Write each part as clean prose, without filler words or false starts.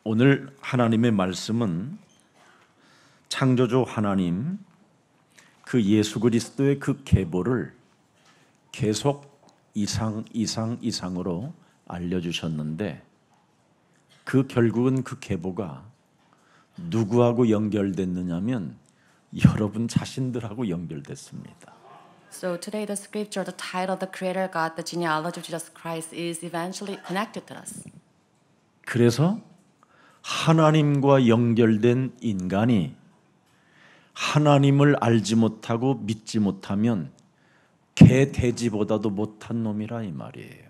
오늘 하나님의 말씀은 창조주 하나님 그 예수 그리스도의 그 계보를 계속 이상으로 알려주셨는데 그 결국은 그 계보가 누구하고 연결됐느냐면 여러분 자신들하고 연결됐습니다. So today the scripture, the title of the Creator God, the genealogy of Jesus Christ is eventually connected to us. 그래서 하나님과 연결된 인간이 하나님을 알지 못하고 믿지 못하면 개 돼지보다도 못한 놈이라 이 말이에요.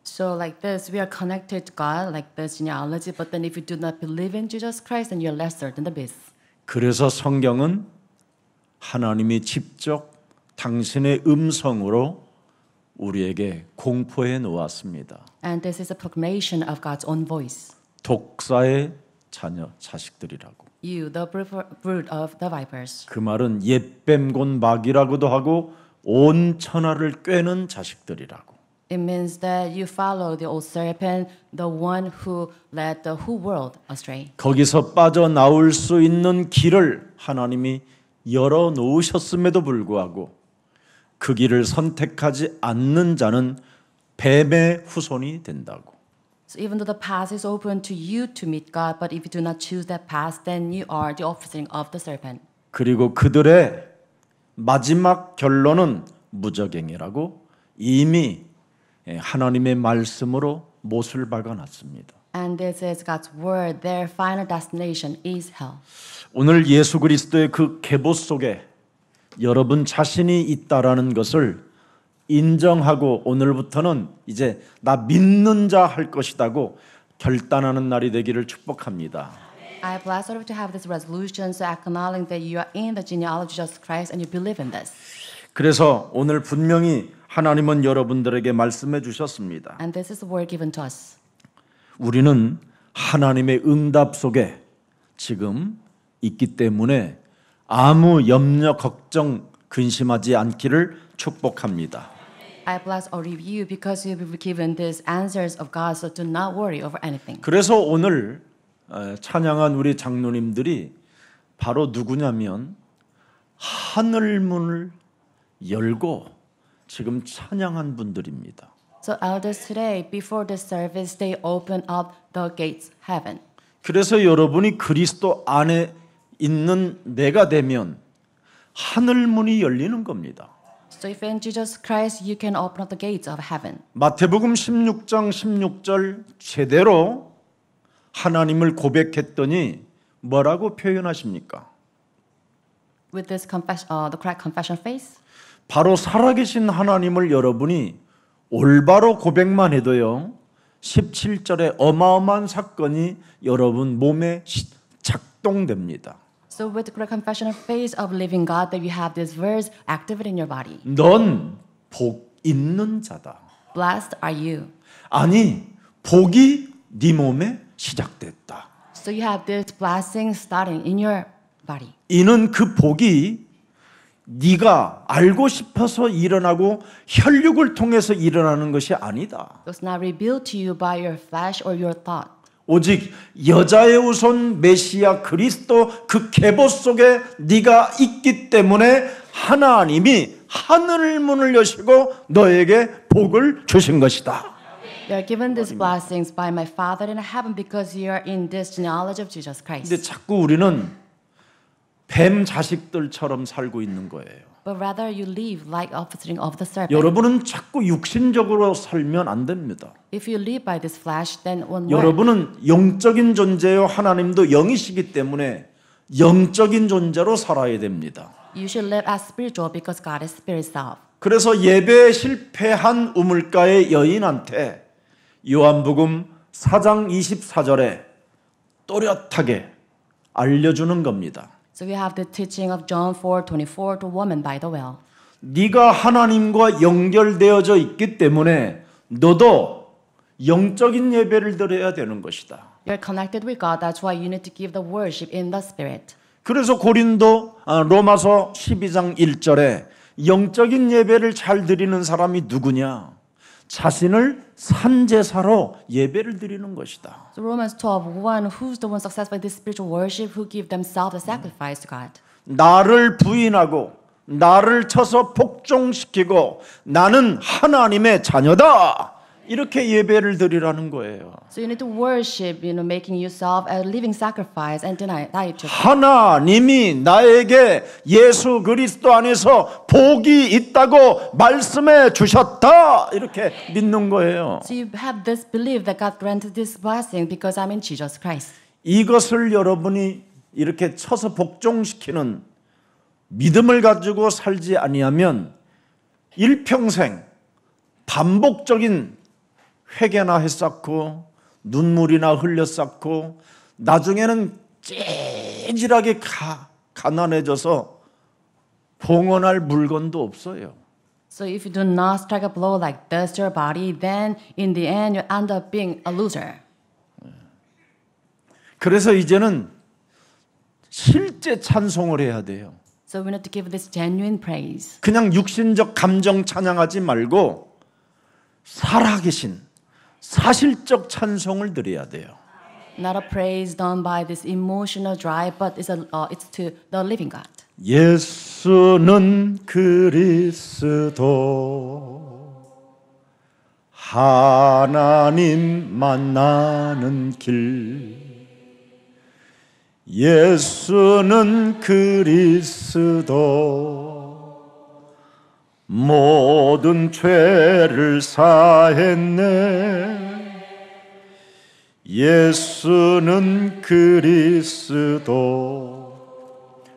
So like this, we are connected to God, like this genealogy, but then if you do not believe in Jesus Christ, then you're lesser than the beast. 그래서 성경은 하나님이 직접 당신의 음성으로 우리에게 공포해 놓았습니다. And this is a proclamation of God's own voice. 독사의 자식들이라고. You, the brood of the vipers. 그 말은 옛뱀곤 마귀라고도 하고 온 천하를 꿰는 자식들이라고. It means that you follow the old serpent, the one who led the whole world astray. 거기서 빠져나올 수 있는 길을 하나님이 열어 놓으셨음에도 불구하고 그 길을 선택하지 않는 자는 뱀의 후손이 된다고. So even though the path is open to you to meet God, but if you do not choose that path, then you are the offspring of the serpent. 그리고 그들의 마지막 결론은 무저갱이라고 이미 하나님의 말씀으로 못을 박아놨습니다. And this is God's word. Their final destination is hell. 오늘 예수 그리스도의 그 계보 속에 여러분 자신이 있다라는 것을 인정하고 오늘부터는 이제 나 믿는 자 할 것이다고 결단하는 날이 되기를 축복합니다. I bless you to have this resolution, so acknowledging that you are in the genealogy of Jesus Christ and you believe in this. 그래서 오늘 분명히 하나님은 여러분들에게 말씀해 주셨습니다. And this is the word given to us. 우리는 하나님의 응답 속에 지금 있기 때문에 아무 염려, 걱정, 근심하지 않기를 축복합니다. I bless all of you because you have given these answers of God, so do not worry over anything. 그래서 오늘 찬양한 우리 장로님들이 바로 누구냐면 하늘문을 열고 지금 찬양한 분들입니다. So elders today, before the service, they open up the gates of heaven. 그래서 여러분이 그리스도 안에 있는 내가 되면 하늘문이 열리는 겁니다. So if in Jesus Christ, you can open up the gates of heaven. 마태복음 16장 16절 제대로 하나님을 고백했더니 뭐라고 표현하십니까? With this the correct confession face, 바로 살아계신 하나님을 여러분이 올바로 고백만 해도요 17절에 어마어마한 사건이 여러분 몸에 작동됩니다. so with the correct confession of face of living God, that you have this verse activated in your body. 넌 복 있는 자다. Blessed are you. 아니 복이 네 몸에 시작됐다. So you have this blessing starting in your body. 이는 그 복이 네가 알고 싶어서 일어나고 혈육을 통해서 일어나는 것이 아니다. It was not revealed to you by your flesh or your thought. 오직 여자의 후손 메시아 그리스도 그 계보 속에 네가 있기 때문에 하나님이 하늘 문을 여시고 너에게 복을 주신 것이다. You are given these blessings by my Father in heaven because you are in this genealogy of Jesus Christ. 근데 자꾸 우리는 뱀 자식들처럼 살고 있는 거예요. But rather you live like offspring of the serpent. 여러분은 자꾸 육신적으로 살면 안 됩니다. If you live by this flesh, then one more. 여러분은 영적인 존재요. 하나님도 영이시기 때문에 영적인 존재로 살아야 됩니다. You should live as spiritual because God is spirit self. 그래서 예배에 실패한 우물가의 여인한테 요한복음 4장 24절에 또렷하게 알려주는 겁니다. So we have the teaching of John 4:24 to woman by the well. 네가 하나님과 연결되어져 있기 때문에 너도 영적인 예배를 드려야 되는 것이다. You're connected with God. That's why you need to give the worship in the spirit. 그래서 로마서 12장 1절에 영적인 예배를 잘 드리는 사람이 누구냐? 자신을 산제사로 예배를 드리는 것이다. So Romans 12:1, who's the one successful in this spiritual worship who give themselves a sacrifice to God? 나를 부인하고 나를 쳐서 복종시키고 나는 하나님의 자녀다. 이렇게 예배를 드리라는 거예요. So you need to worship, making yourself a living sacrifice and deny it. 하나님이 나에게 예수 그리스도 안에서 복이 있다고 말씀해 주셨다. 이렇게 믿는 거예요. So you have this belief that God granted this blessing because I'm in Jesus Christ. 이것을 여러분이 이렇게 쳐서 복종시키는 믿음을 가지고 살지 아니하면 일평생 반복적인 회개나 했었고 눈물이나 흘렸었고 나중에는 찌질하게 가난해져서 봉헌할 물건도 없어요. So if you do not strike a blow like this to your body, then in the end you end up being a loser. 그래서 이제는 실제 찬송을 해야 돼요. So we need to give this genuine praise. 그냥 육신적 감정 찬양하지 말고 살아계신 사실적 찬송을 드려야 돼요. Not a praise done by this emotional drive, but it's to the living God. 예수는 그리스도 하나님 만나는 길 예수는 그리스도 모든 죄를 사했네 예수는 그리스도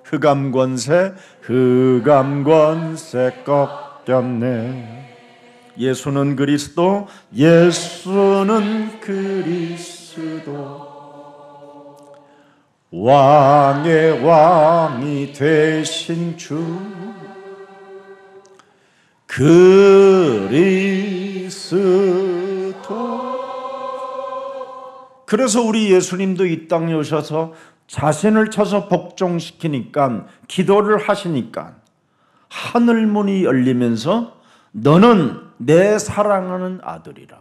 흑암권세 꺾였네 예수는 그리스도 예수는 그리스도 왕의 왕이 되신 주 그리스도 그래서 우리 예수님도 이 땅에 오셔서 자신을 쳐서 복종시키니까 기도를 하시니까 하늘문이 열리면서 너는 내 사랑하는 아들이라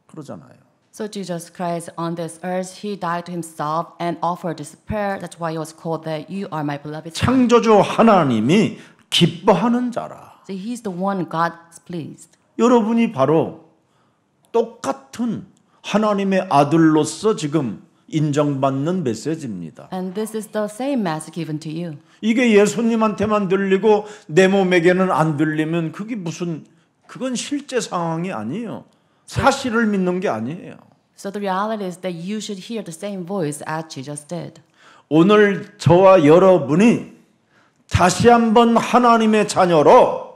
그러잖아요. So Jesus Christ on this earth, He died to Himself and offered this prayer. That's why He was called that you are my beloved Son. 창조주 하나님이 기뻐하는 자라. So He's the one God is pleased. 여러분이 바로 똑같은 하나님의 아들로서 지금 인정받는 메시지입니다. And this is the same message given to you. 이게 예수님한테만 들리고 내 몸에게는 안 들리면 그건 실제 상황이 아니에요. 사실을 믿는 게 아니에요. So the reality is that you should hear the same voice as Jesus did. 오늘 저와 여러분이 다시 한번 하나님의 자녀로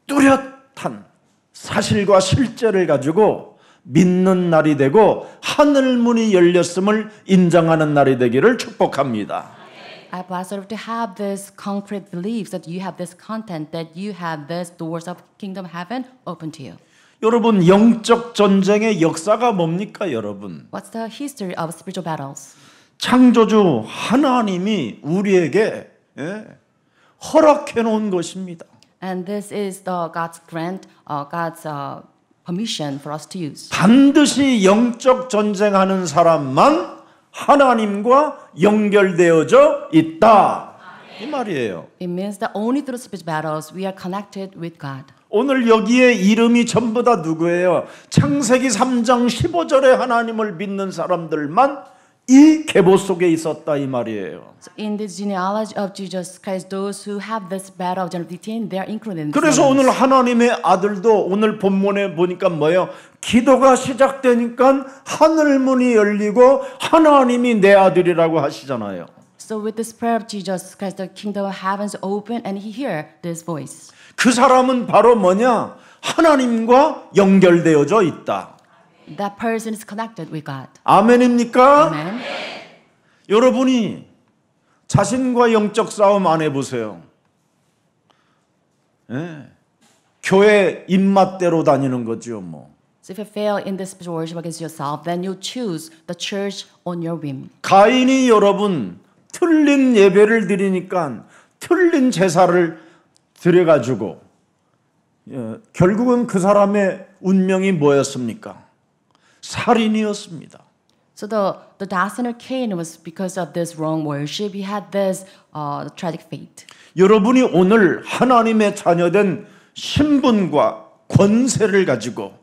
뚜렷한 사실과 실제를 가지고 믿는 날이 되고 하늘문이 열렸음을 인정하는 날이 되기를 축복합니다. I bless you to have this concrete beliefs that you have this content, that you have this doors of kingdom heaven open to you. 여러분 영적 전쟁의 역사가 뭡니까 여러분? What's the history of spiritual battles? 창조주 하나님이 우리에게 허락해 놓은 것입니다. And this is the God's grant, God's permission for us to use. 반드시 영적 전쟁하는 사람만 하나님과 연결되어져 있다. 이 말이에요. It means that only through spiritual battles we are connected with God. 오늘 여기에 이름이 전부 다 누구예요? 창세기 3장 15절에 하나님을 믿는 사람들만 이 계보 속에 있었다 이 말이에요. So in this genealogy of Jesus Christ, those who have this battle of Genesis 18, they are included in this. 그래서 오늘 하나님의 아들도 오늘 본문에 보니까 뭐예요? 기도가 시작되니까 하늘문이 열리고 하나님이 내 아들이라고 하시잖아요. So with this prayer of Jesus Christ, the kingdom of heavens open and he hear this voice. 그 사람은 바로 뭐냐? 하나님과 연결되어져 있다. That person is connected with God. 아멘입니까? Amen. 여러분이 자신과 영적 싸움 안 해보세요. 교회 입맛대로 다니는 거죠, 뭐. So if you fail in this spiritual worship against yourself, then you choose the church on your whim. 가인이 여러분 틀린 예배를 드리니까 틀린 제사를 드려가지고 결국은 그 사람의 운명이 뭐였습니까? 살인이었습니다. So the destiny of Cain was because of this wrong worship. He had this tragic fate. 여러분이 오늘 하나님의 자녀된 신분과 권세를 가지고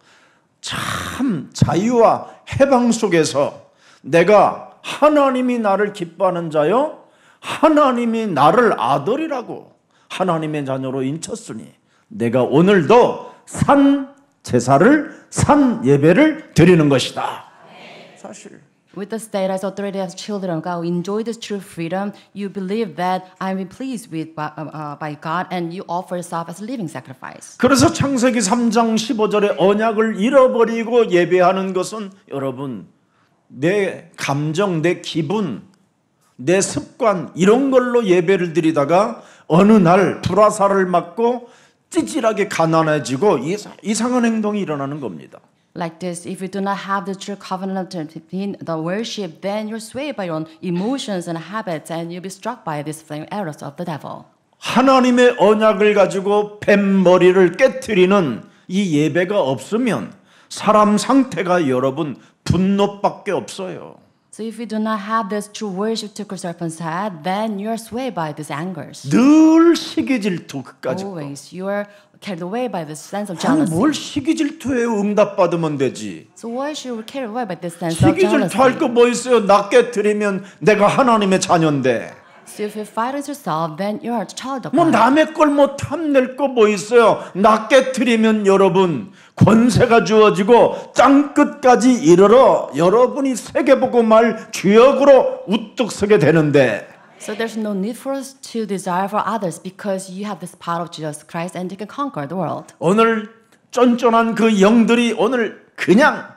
참 자유와 해방 속에서 내가 하나님이 나를 기뻐하는 자요, 하나님이 나를 아들이라고 하나님의 자녀로 인쳤으니 내가 오늘도 산 제사를, 산 예배를 드리는 것이다. 사실 With the status authority as children of God, we enjoy this true freedom. You believe that I'm pleased with by God, and you offer yourself as a living sacrifice. 그래서 창세기 3장 15절에 언약을 잃어버리고 예배하는 것은 여러분 내 감정, 내 기분, 내 습관 이런 걸로 예배를 드리다가 어느 날 불화살을 맞고 찌질하게 가난해지고 이상한 행동이 일어나는 겁니다. Like this, if you do not have the true covenant in the worship, then you're swayed by your own emotions and habits, and you'll be struck by these flame arrows of the devil. 하나님의 언약을 가지고 뱀 머리를 깨트리는 이 예배가 없으면 사람 상태가 여러분 분노밖에 없어요. So if you do not have this true worship to the serpent's head, then you're swayed by these angers. 늘 시기 질투 그까짓 거. Always, you're carried away by this sense of 아니 jealousy. 뭘 시기 질투에 응답받으면 되지. So why should we carry away by this sense of 시기 질투할 jealousy? 거 뭐 있어요? 나 깨트리면 내가 하나님의 자녀인데. So if you fight with yourself, then you're a child of 뭐 God. 남의 걸 뭐 탐낼 거 뭐 있어요? 나 깨트리면 여러분 권세가 주어지고 땅끝까지 이르러 여러분이 세계복음할 주역으로 우뚝 서게 되는데 So there's no need for us to desire for others because you have this power of Jesus Christ and you can conquer the world. 오늘 쫀쫀한 그 영들이 오늘 그냥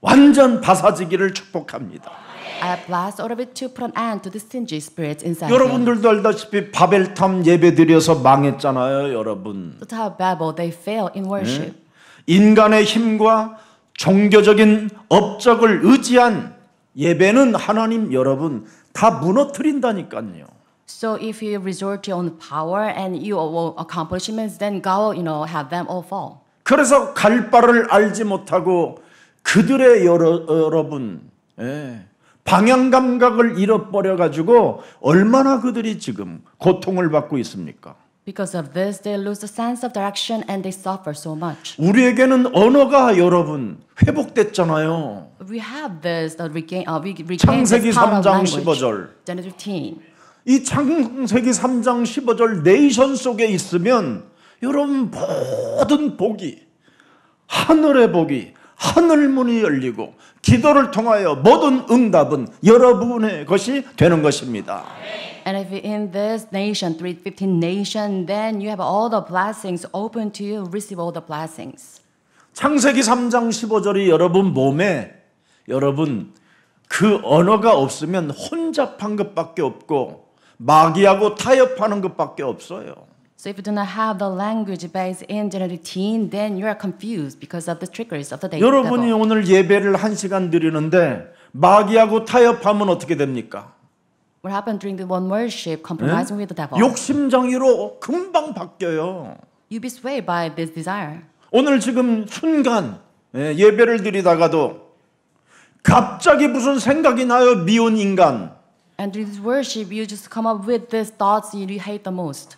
완전 바사지기를 축복합니다. I bless all of it to put an end to the stingy spirits inside you. 여러분들도 알다시피 바벨탑 예배 드려서 망했잖아요, 여러분. The Tower of Babel, they fail in worship. 인간의 힘과 종교적인 업적을 의지한 예배는 하나님 여러분 다 무너뜨린다니까요. So if you resort to your own power and your own accomplishments, then God will, have them all fall. 그래서 갈 바를 알지 못하고 그들의 여러분 방향 감각을 잃어버려 가지고 얼마나 그들이 지금 고통을 받고 있습니까? Because of this, they lose the sense of direction and they suffer so much. 우리에게는 언어가 여러분 회복됐잖아요. We have this, we regain 창세기 this power of 3장 language. 15절. Genesis 15. 이 창세기 3장 15절 네이션 속에 있으면 여러분 모든 복이 하늘의 복이 하늘 문이 열리고 기도를 통하여 모든 응답은 여러분의 것이 되는 것입니다. And if you're in this nation, 315 nation, then you have all the blessings open to you, receive all the blessings. 창세기 3장 15절이 여러분 몸에 여러분 그 언어가 없으면 혼잡한 것밖에 없고 마귀하고 타협하는 것밖에 없어요. So if you do not have the language based in Genesis 15, then you are confused because of the trickeries of the 여러분이 devil. 오늘 예배를 1시간 드리는데 마귀하고 타협하면 어떻게 됩니까? What happened during the one worship, compromising with the devil? 욕심장애로 금방 바뀌어요. You be swayed by this desire. 오늘 지금 순간 예배를 드리다가도 갑자기 무슨 생각이 나요? 미운 인간. And during this worship, you just come up with these thoughts you hate the most.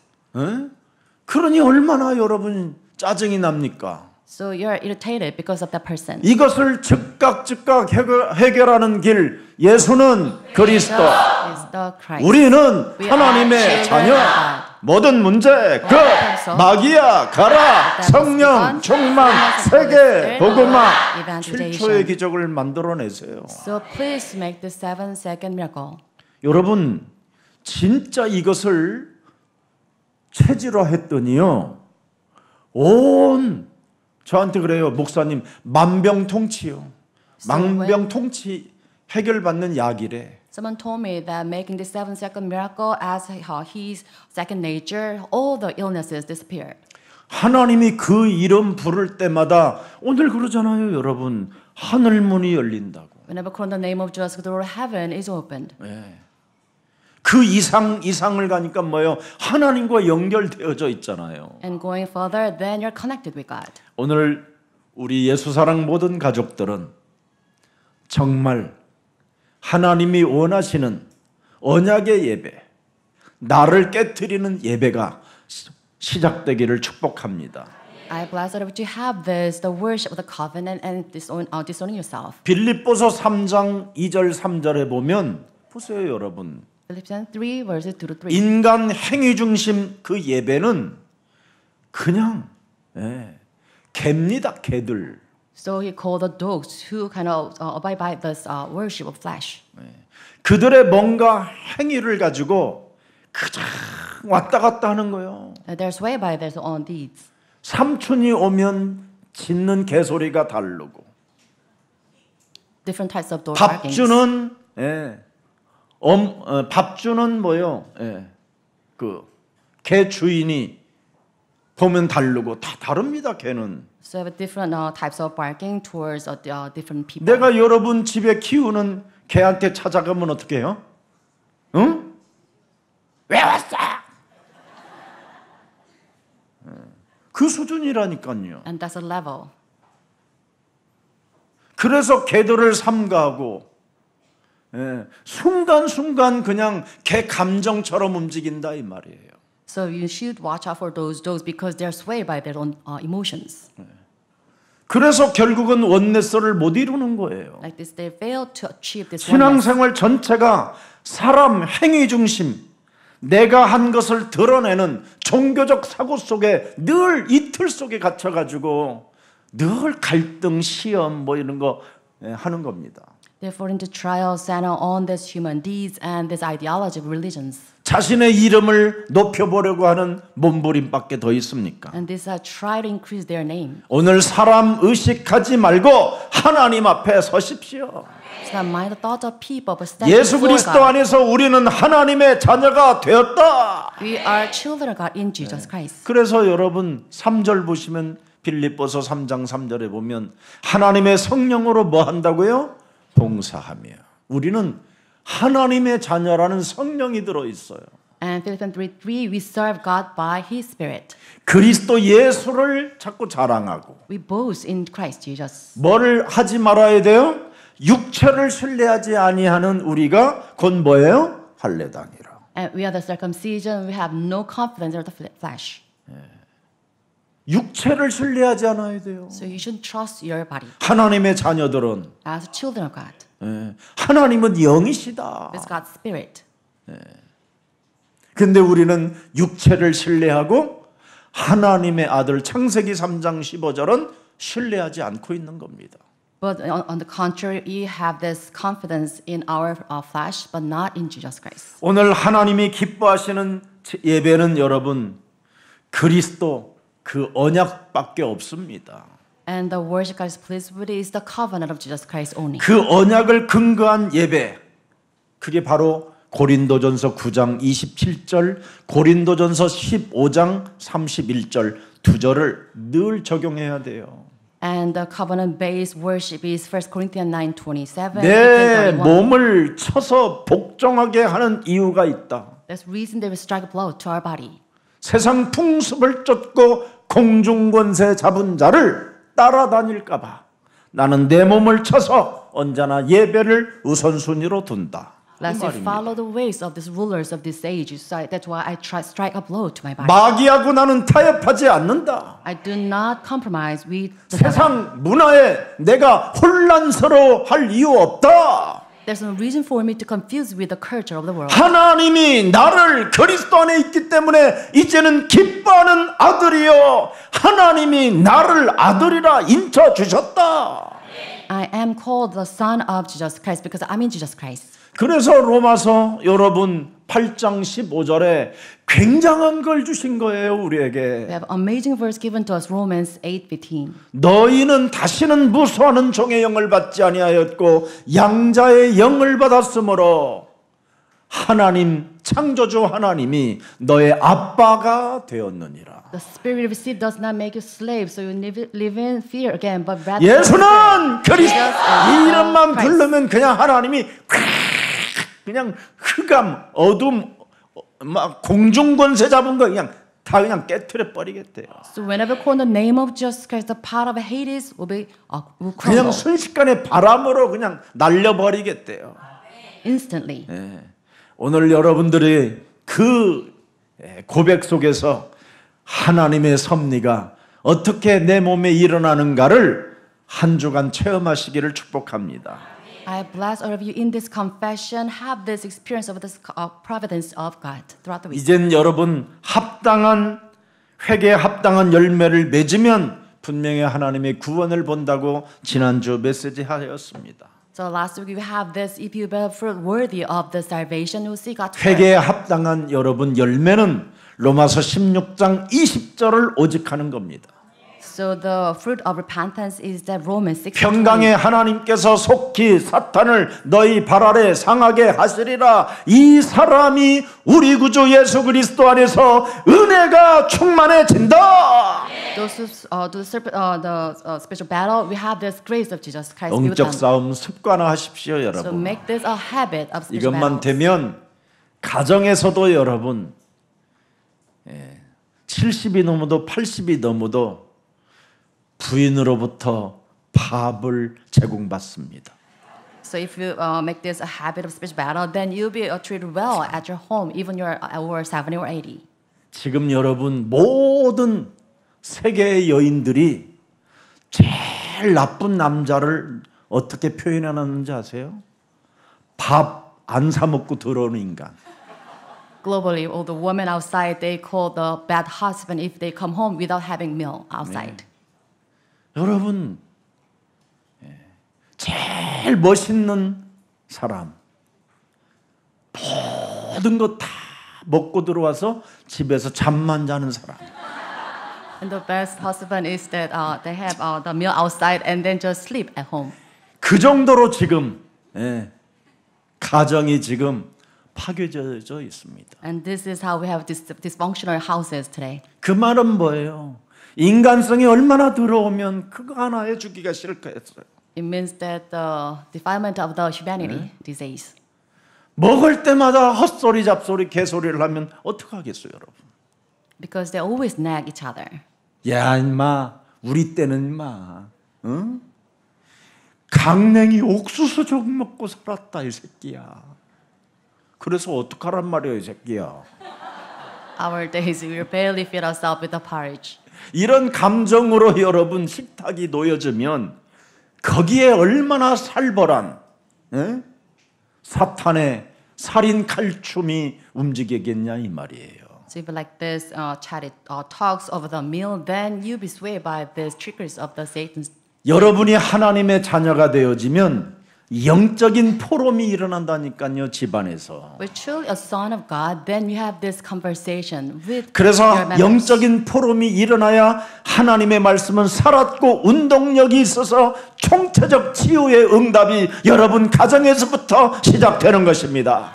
그러니 얼마나 여러분 짜증이 납니까? So you're irritated because of that person. 이것을 즉각 해결하는 길 예수는 그리스도 is the Christ. 우리는 We are 하나님의 children 자녀 of God. 모든 문제 그 마귀야 가라 성령 충만 세계 복음화 7초의 기적을 만들어내세요. So please make the 7-second miracle. 여러분 진짜 이것을 체질화했더니요 온 저한테 그래요 목사님 만병통치요 만병통치 해결받는 약이래. Someone told me that making the 7-second miracle as his second nature, all the illnesses disappeared. 하나님이 그 이름 부를 때마다 오늘 그러잖아요 여러분 하늘 문이 열린다고. Whenever call the name of Jesus, the door of heaven is opened. 그 이상을 가니까 뭐예요? 하나님과 연결되어져 있잖아요. And going further, then you're connected with God. 오늘 우리 예수사랑 모든 가족들은 정말 하나님이 원하시는 언약의 예배, 나를 깨트리는 예배가 시작되기를 축복합니다. I bless that you have this, the worship of the covenant and disowning yourself. 빌립보서 3장 2절 3절에 보면 보세요, 여러분. Philippians 3 verses 2 to 3. 인간 행위 중심 그 예배는 그냥 개입니다, 개들. So he called the dogs who kind of abide by this worship of flesh. 그들의 뭔가 행위를 가지고 그냥 왔다 갔다 하는 거예요. They're swayed by their own deeds. 삼촌이 오면 짖는 개소리가 다르고 Different types of dog 밥 barkings. 주는 밥 주는 뭐요? 개 주인이 보면 다르고 다 다릅니다. 개는. So you have different types of barking towards different people. 내가 여러분 집에 키우는 개한테 찾아가면 어떻게 해요? 응? 왜 왔어? 그 수준이라니까요. And that's a level. 그래서 개들을 삼가하고 순간순간 그냥 개 감정처럼 움직인다 이 말이에요. So you should watch out for those dogs because they're swayed by their own emotions. 그래서 결국은 원네스를 못 이루는 거예요. Like this, they fail to achieve this oneness. 신앙생활 전체가 사람 행위 중심, 내가 한 것을 드러내는 종교적 사고 속에 늘 이틀 속에 갇혀가지고 늘 갈등, 시험 뭐 이런 거 하는 겁니다. Therefore, into trials center on this human deeds and this ideology of religions. 자신의 이름을 높여보려고 하는 몸부림밖에 더 있습니까? And this try to increase their name. 오늘 사람 의식하지 말고 하나님 앞에 서십시오. It's not mind the thoughts of people, but stand 예수 before 그리스도 God. 안에서 우리는 하나님의 자녀가 되었다. We are children of God in Jesus Christ. 그래서 여러분 3절 보시면 빌립보서 3장 3절에 보면 하나님의 성령으로 뭐 한다고요? 봉사하며. 우리는 하나님의 자녀라는 성령이 들어 있어요. And Philippians 3:3, we serve God by His Spirit. 그리스도 예수를 자꾸 자랑하고 We boast in Christ Jesus. 뭐를 하지 말아야 돼요? 육체를 신뢰하지 아니하는 우리가 곧 뭐예요? 할례당이라. And we are the circumcision. We have no confidence in the flesh. 육체를 신뢰하지 않아야 돼요. So you should trust your body. 하나님의 자녀들은 As children of God, 하나님은 영이시다. with God's Spirit. 근데 우리는 육체를 신뢰하고 하나님의 아들 창세기 3장 15절은 신뢰하지 않고 있는 겁니다. But on the contrary, we have this confidence in our flesh, but not in Jesus Christ. 오늘 하나님이 기뻐하시는 예배는 여러분 그리스도 그 언약밖에 없습니다. And the worship God is pleased with is the covenant of Jesus Christ only. 그 언약을 근거한 예배 그게 바로 고린도전서 9장 27절, 고린도전서 15장 31절 두 절을 늘 적용해야 돼요. And the covenant-based worship is 1 Corinthians 9:27. 내 몸을 쳐서 복종하게 하는 이유가 있다. There's reason they will strike a blow to our body. 세상 풍습을 쫓고 공중권세 잡은 자를 따라다닐까 봐 나는 내 몸을 쳐서 언제나 예배를 우선순위로 둔다. Lest you follow the ways of these rulers of this age. So that's why I strike a blow to my body. 마귀하고 나는 타협하지 않는다. I do not compromise with the devil. 세상 문화에 내가 혼란스러워할 이유 없다. There's no reason for me to confuse with the culture of the world. 하나님이 나를 그리스도 안에 있기 때문에 이제는 기뻐하는 아들이요 하나님이 나를 아들이라 인쳐 주셨다. I am called the son of Jesus Christ because I'm in Jesus Christ. 그래서 로마서 여러분 8장 15절에 굉장한 걸 주신 거예요 We 우리에게. have amazing verse given to us, Romans 8:15. 너희는 다시는 무수하는 종의 영을 받지 아니하였고 양자의 영을 받았으므로 하나님 창조주 하나님이 너의 아빠가 되었느니라. The spirit received does not make you slave, so you live in fear again, but rather 예수는 그리스도 이 이름만 Christ. 부르면 그냥 하나님이 그냥 흑암, 어둠, 막 공중 권세 잡은 거 그냥 다 그냥 깨트려 버리겠대요. So whenever call the name of Jesus Christ, the power of Hades will 그냥 crumble 순식간에 바람으로 그냥 날려 버리겠대요. instantly. 오늘 여러분들이 그 고백 속에서 하나님의 섭리가 어떻게 내 몸에 일어나는가를 한 주간 체험하시기를 축복합니다. I bless all of you in this confession. Have this experience of this providence of God throughout the week. 이젠 여러분 합당한 회개에 합당한 열매를 맺으면 분명히 하나님의 구원을 본다고 지난주 메시지 하였습니다. So last week we have this. If you bear fruit worthy of the salvation, you will see God's 회개에 합당한 여러분 열매는 로마서 16장 20절을 오직하는 겁니다. So the fruit of repentance is that Romans 6. 평강의 하나님께서 속히 사탄을 너희 발 아래 상하게 하시리라. 이 사람이 우리 구주 예수 그리스도 안에서 은혜가 충만해진다. Those who do the spiritual battle, we have this grace of Jesus Christ. be with 영적 them. 싸움 습관화하십시오, So 여러분. make this a habit of spiritual 이것만 battle. 되면 가정에서도 여러분 70이 넘어도 80이 넘어도 부인으로부터 밥을 제공받습니다. So if you make this a habit of spiritual battle, then you'll be treated well at your home, even you're over 70 or 80. 지금 여러분 모든 세계의 여인들이 제일 나쁜 남자를 어떻게 표현하는지 아세요? 밥 안 사 먹고 들어오는 인간. Globally, all the women outside, they call the bad husband if they come home without having meal outside. 여러분 제일 멋있는 사람 모든 거 다 먹고 들어와서 집에서 잠만 자는 사람. And the best husband is that they have the meal outside and then just sleep at home. 그 정도로 지금 가정이 지금 파괴되어 있습니다. And this is how we have dysfunctional houses today. 그 말은 뭐예요? 인간성이 얼마나 들어오면 그거 하나 해주기가 싫겠어요. It means that the defilement of the humanity disease. 먹을 때마다 헛소리 잡소리 개소리를 하면 어떡하겠어요, 여러분? Because they always nag each other. 야, 임마, 우리 때는 임마, 응? 강냉이 옥수수 좀 먹고 살았다 이 새끼야. 그래서 어떡하란 말이야, 이 새끼야. Our days we barely feed ourselves with the porridge. 이런 감정으로 여러분 식탁이 놓여지면 거기에 얼마나 살벌한 사탄의 살인 칼춤이 움직이겠냐 이 말이에요. So if like this talks over the meal, then you be swayed by these triggers of the Satan's. 여러분이 하나님의 자녀가 되어지면 영적인 포럼이 일어난다니까요, 집안에서. We're truly a son of God, then you have this conversation with your 그래서 members. 영적인 포럼이 일어나야 하나님의 말씀은 살았고 운동력이 있어서 총체적 치유의 응답이 여러분 가정에서부터 시작되는 것입니다.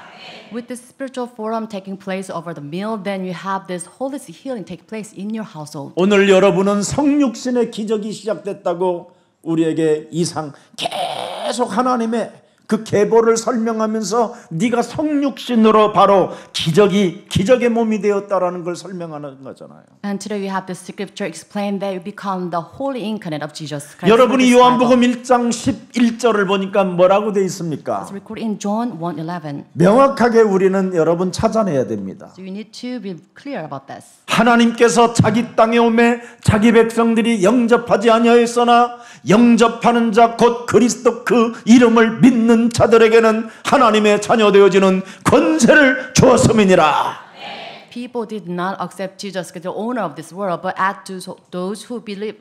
With this spiritual forum taking place over the meal, then you have this holistic healing take place in your household. 오늘 여러분은 성육신의 기적이 시작됐다고 우리에게 이상 계속 하나님의 그 계보를 설명하면서 네가 성육신으로 바로 기적의 몸이 되었다라는 걸 설명하는 거잖아요. And today we have the scripture explain that you become the holy incarnate of Jesus Christ. 여러분이 요한복음 1장 11절을 보니까 뭐라고 돼 있습니까? It's recorded in John 1:11. 명확하게 우리는 여러분 찾아내야 됩니다. So you need to be clear about this. 하나님께서 자기 땅에 오매 자기 백성들이 영접하지 아니하였으나 영접하는 자 곧 그리스도 그 이름을 믿는 자들에게는 하나님의 자녀 되어지는 권세를 주었음이니라. People did not accept Jesus as the owner of this world, but to those who believe,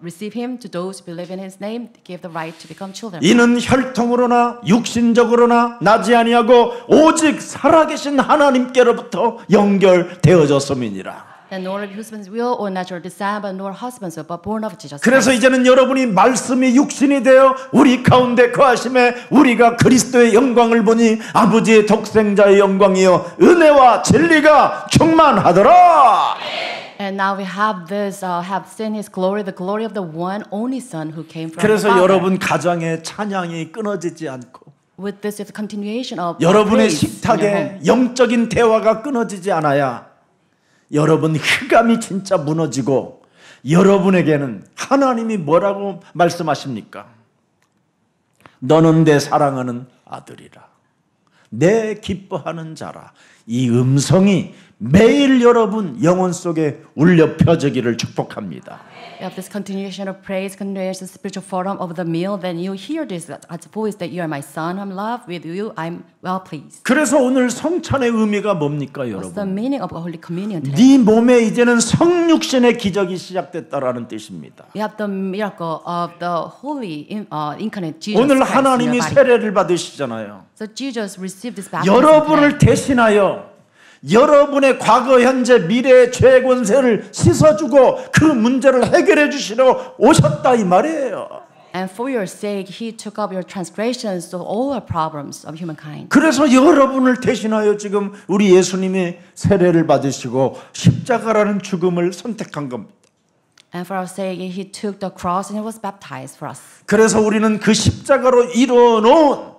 receive Him, to those who believe in His name, gave the right to become children. 이는 혈통으로나 육신적으로나 나지 아니하고 오직 살아계신 하나님께로부터 연결되어졌음이니라. And nor of husband's will or natural descent, but nor husband's will, but born of Jesus 그래서 Christ. 이제는 여러분이 말씀이 육신이 되어 우리 가운데 거하심에 우리가 그리스도의 영광을 보니 아버지의 독생자의 영광이요 은혜와 진리가 충만하더라. And now we have this, have seen His glory, the glory of the one only Son who came from the 그래서 Father. 여러분 가정의 찬양이 끊어지지 않고 with this is a continuation of 여러분의 praise in your home. 식탁에 영적인 대화가 끊어지지 않아야 여러분 흑암이 진짜 무너지고 여러분에게는 하나님이 뭐라고 말씀하십니까? 너는 내 사랑하는 아들이라. 내 기뻐하는 자라. 이 음성이 매일 여러분 영혼 속에 울려 펴지기를 축복합니다. If this continuation of praise, continuation of spiritual forum of the meal, then you hear this as a voice that you are my son, I'm loved with you, I'm well pleased. 그래서 오늘 성찬의 의미가 뭡니까, What's the 여러분? meaning of Holy Communion today? 네 몸에 이제는 성육신의 기적이 시작됐다라는 뜻입니다. We have the miracle of the Holy Incarnate Jesus 오늘 Christ in 하나님이 your body. 세례를 받으시잖아요. So Jesus received this baptism 여러분을 today. 대신하여 여러분의 과거, 현재, 미래의 죄 권세를 씻어주고 그 문제를 해결해 주시러 오셨다 이 말이에요. And for your sake, He took up your transgressions of all our problems of humankind. 그래서 여러분을 대신하여 지금 우리 예수님이 세례를 받으시고 십자가라는 죽음을 선택한 겁니다. And for our sake, He took the cross and He was baptized for us. 그래서 우리는 그 십자가로 이루어놓은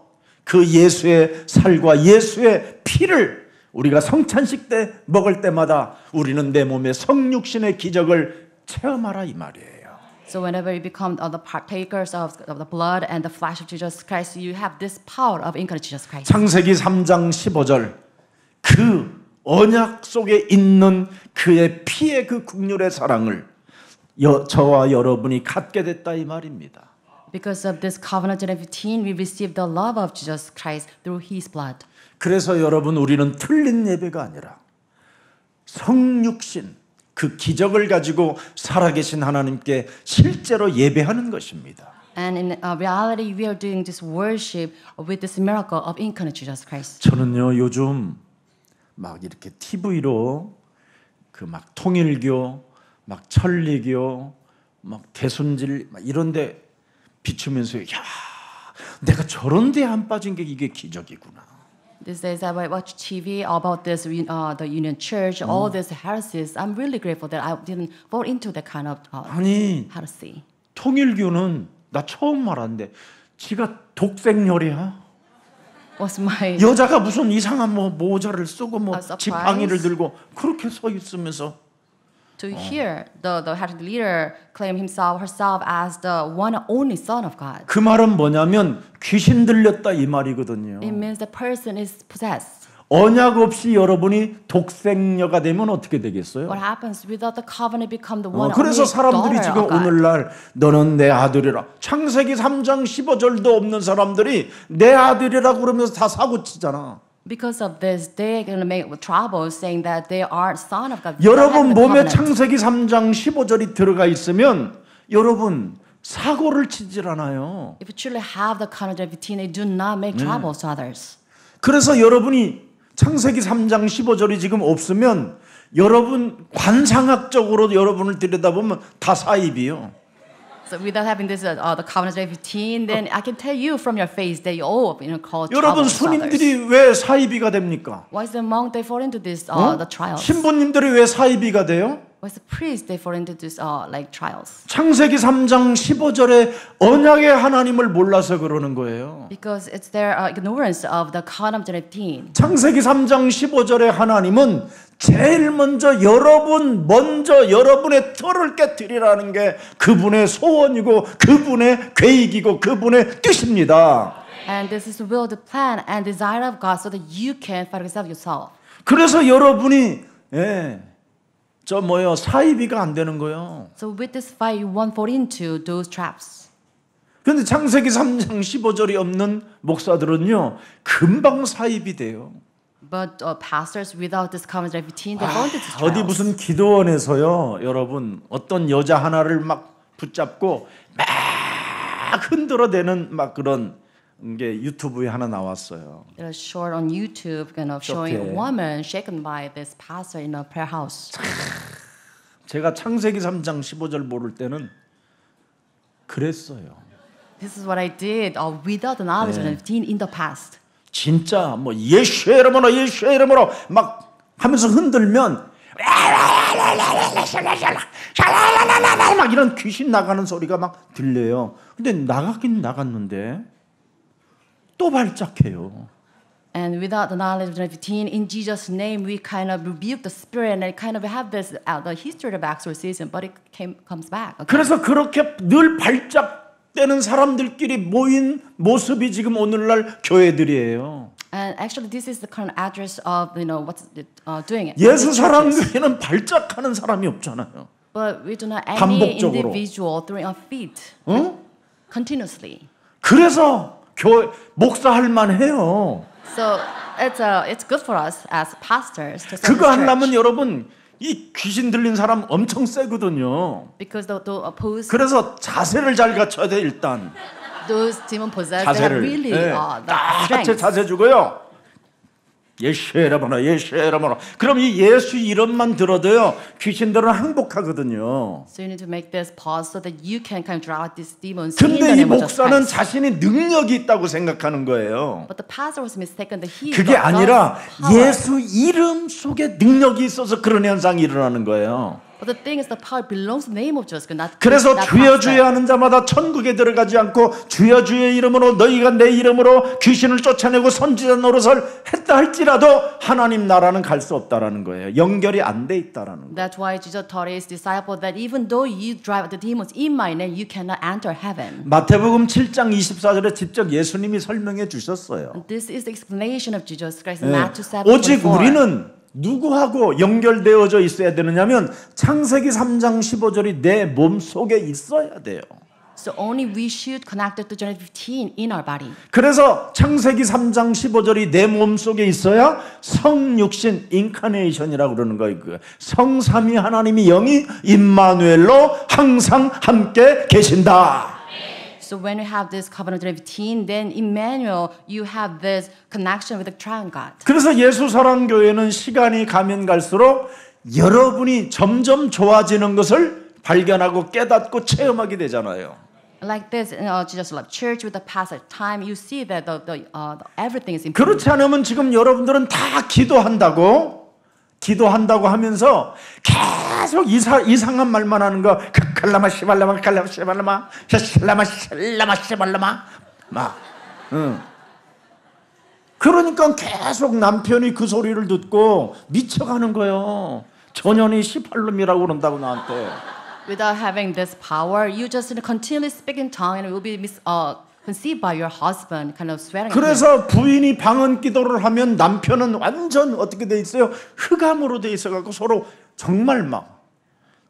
그 예수의 살과 예수의 피를 우리가 성찬식 때 먹을 때마다 우리는 내 몸의 성육신의 기적을 체험하라 이 말이에요. So whenever you become the partakers of the blood and the flesh of Jesus Christ, you have this power of incarnate Jesus Christ. 창세기 3장 15절 그 언약 속에 있는 그의 피의 그 국률의 사랑을 저와 여러분이 갖게 됐다 이 말입니다. Because of this covenant in 15, we receive the love of Jesus Christ through His blood. 그래서 여러분 우리는 틀린 예배가 아니라 성육신 그 기적을 가지고 살아계신 하나님께 실제로 예배하는 것입니다. And in reality, we are doing this worship with this miracle of incarnate Jesus Christ. 저는요 요즘 막 이렇게 TV로 그 막 통일교, 막 천리교, 막 대순질 막 이런데 비추면서 야 내가 저런 데에 안 빠진 게 이게 기적이구나. These days, I watch TV about this, the Union Church, all these heresies. I'm really grateful that I didn't fall into that kind of 아니 heresy. 통일교는 나 처음 말하는데 지가 독생녀리야. Was my 여자가 무슨 이상한 뭐 모자를 쓰고 뭐 surprise. 지팡이를 들고 그렇게 서 있으면서 to hear the heretic leader claim himself, herself as the one and only Son of God. 그 말은 뭐냐면 귀신 들렸다 이 말이거든요. It means the person is possessed. 언약 없이 여러분이 독생녀가 되면 어떻게 되겠어요? What happens without the covenant become the one and 그래서 only 사람들이 daughter 지금 of God. 오늘날 너는 내 아들이라 창세기 3장 15절도 없는 사람들이 내 아들이라고 그러면서 다 사고 치잖아. Because of this, they're going to make trouble saying that they are son of God. 여러분 몸에 covenant. 창세기 3장 15절이 들어가 있으면 여러분 사고를 치질 않아요. If you truly have the covenant of 15, they do not make trouble to others. 그래서 여러분이 창세기 3장 15절이 지금 없으면 여러분 관상학적으로 여러분을 들여다보면 다 사입이요. So without having this, the covenant of 15, then I can tell you from your face that you all cause 여러분 trouble to others. 스님들이 왜 사입이가 됩니까? Why is the monk they fall into this the trials? 신부님들이 왜 사입이가 돼요? Why is the priest they fall into this like trials? 창세기 3장 15절에 언약의 하나님을 몰라서 그러는 거예요. Because it's their ignorance of the covenant of 15. 창세기 3장 15절의 하나님은 제일 먼저 여러분의 털을 깨뜨리라는 게 그분의 소원이고 그분의 계획이고 그분의 뜻입니다. And this is the will, the plan, and desire of God, so that you can fight yourself. 그래서 여러분이 사입이가 안 되는 거예요. So with this fight, you won't fall into those traps. 그런데 창세기 3장 15절이 없는 목사들은요 금방 사입이 돼요. But pastors without this covenant of 15, they fall into these 어디 trials. 무슨 기도원에서요 여러분 어떤 여자 하나를 막 붙잡고 막 흔들어대는 막 그런 게 유튜브에 하나 나왔어요. There's a short on YouTube kind of showing a woman shaken by this pastor in a prayer house. 제가 창세기 3장 15절 모를 때는 그랬어요. This is what I did without the knowledge of 15 in the past. 진짜 뭐 예수의 이름으로 막 하면서 흔들면 막 이런 귀신 나가는 소리가 막 들려요. 근데 나가긴 나갔는데 또 발작해요. And without the knowledge of John 15, in Jesus' name, we kind of rebuke the spirit and kind of have this the history of exorcism, but it comes back. Okay? 그래서 그렇게 늘 발작되는 사람들끼리 모인 모습이 지금 오늘날 교회들이에요. And actually, this is the current address of what's doing it. 예수 사랑교회는 발작하는 사람이 없잖아요. But we do not any 반복적으로. individual throwing a feet continuously. 그래서 교회 목사할 만해요. So it's good for us as pastors to serve 그거 the 하려면 church. 여러분 이 귀신 들린 사람 엄청 세거든요. Because to oppose 그래서 자세를 잘 갖춰야 돼 일단. those demon possessed, they have 자세를 really 네. the 딱 strength. 자세 주고요. 예수라보나 예수라보나. 그럼 이 예수 이름만 들어도요 귀신들은 항복하거든요. So you need to make this pause so that you can kind of draw out these demons in the 근데 이 name of Jesus 목사는 Christ. 자신이 능력이 있다고 생각하는 거예요. But the pastor was mistaken that he 그게 got 아니라 God's power. 예수 이름 속에 능력이 있어서 그런 현상이 일어나는 거예요. But the thing is, the power belongs to the name of Jesus, not 그래서 that 주여 pastor. 주여 하는 자마다 천국에 들어가지 않고 주여 주의 이름으로 너희가 내 이름으로 귀신을 쫓아내고 선지자 노릇을 했다 할지라도 하나님 나라는 갈 수 없다라는 거예요. 연결이 안 돼 있다라는 거예요. That's why Jesus taught his disciples that even though you drive the demons in my name, you cannot enter heaven. 마태복음 7장 24절에 직접 예수님이 설명해 주셨어요. This is the explanation of Jesus Christ in 네. Matthew 7:24. 오직 우리는 누구하고 연결되어져 있어야 되느냐면 창세기 3장 15절이 내 몸 속에 있어야 돼요. So only we should connect it to John 15 in our body. 그래서 창세기 3장 15절이 내 몸 속에 있어야 성육신 인카네이션이라고 그러는 거예요. 그 성삼위 하나님이 영이 임마누엘로 항상 함께 계신다. So when you have this covenant of 15, then Emmanuel, you have this connection with the triune God. 그래서 예수 사랑 교회는 시간이 가면 갈수록 여러분이 점점 좋아지는 것을 발견하고 깨닫고 체험하게 되잖아요. Like this, Jesus Love Church, with the passage of time, you see that everything is improved. 그렇지 않으면 지금 여러분들은 다 기도한다고 하면서 계속 이상한 말만 하는 거 칼라마 시발라마 칼라마 시발라마 샬라마 샬라마 시발라마 막 그러니까 계속 남편이 그 소리를 듣고 미쳐가는 거예요. 전현이 18놈이라고 그런다고 나한테. Without having this power, you just continually speak in tongue and it will be conceived by your husband, kind of swearing. 그래서 부인이 방언 기도를 하면 남편은 완전 어떻게 돼 있어요? 흑암으로 돼 있어갖고 서로 정말 막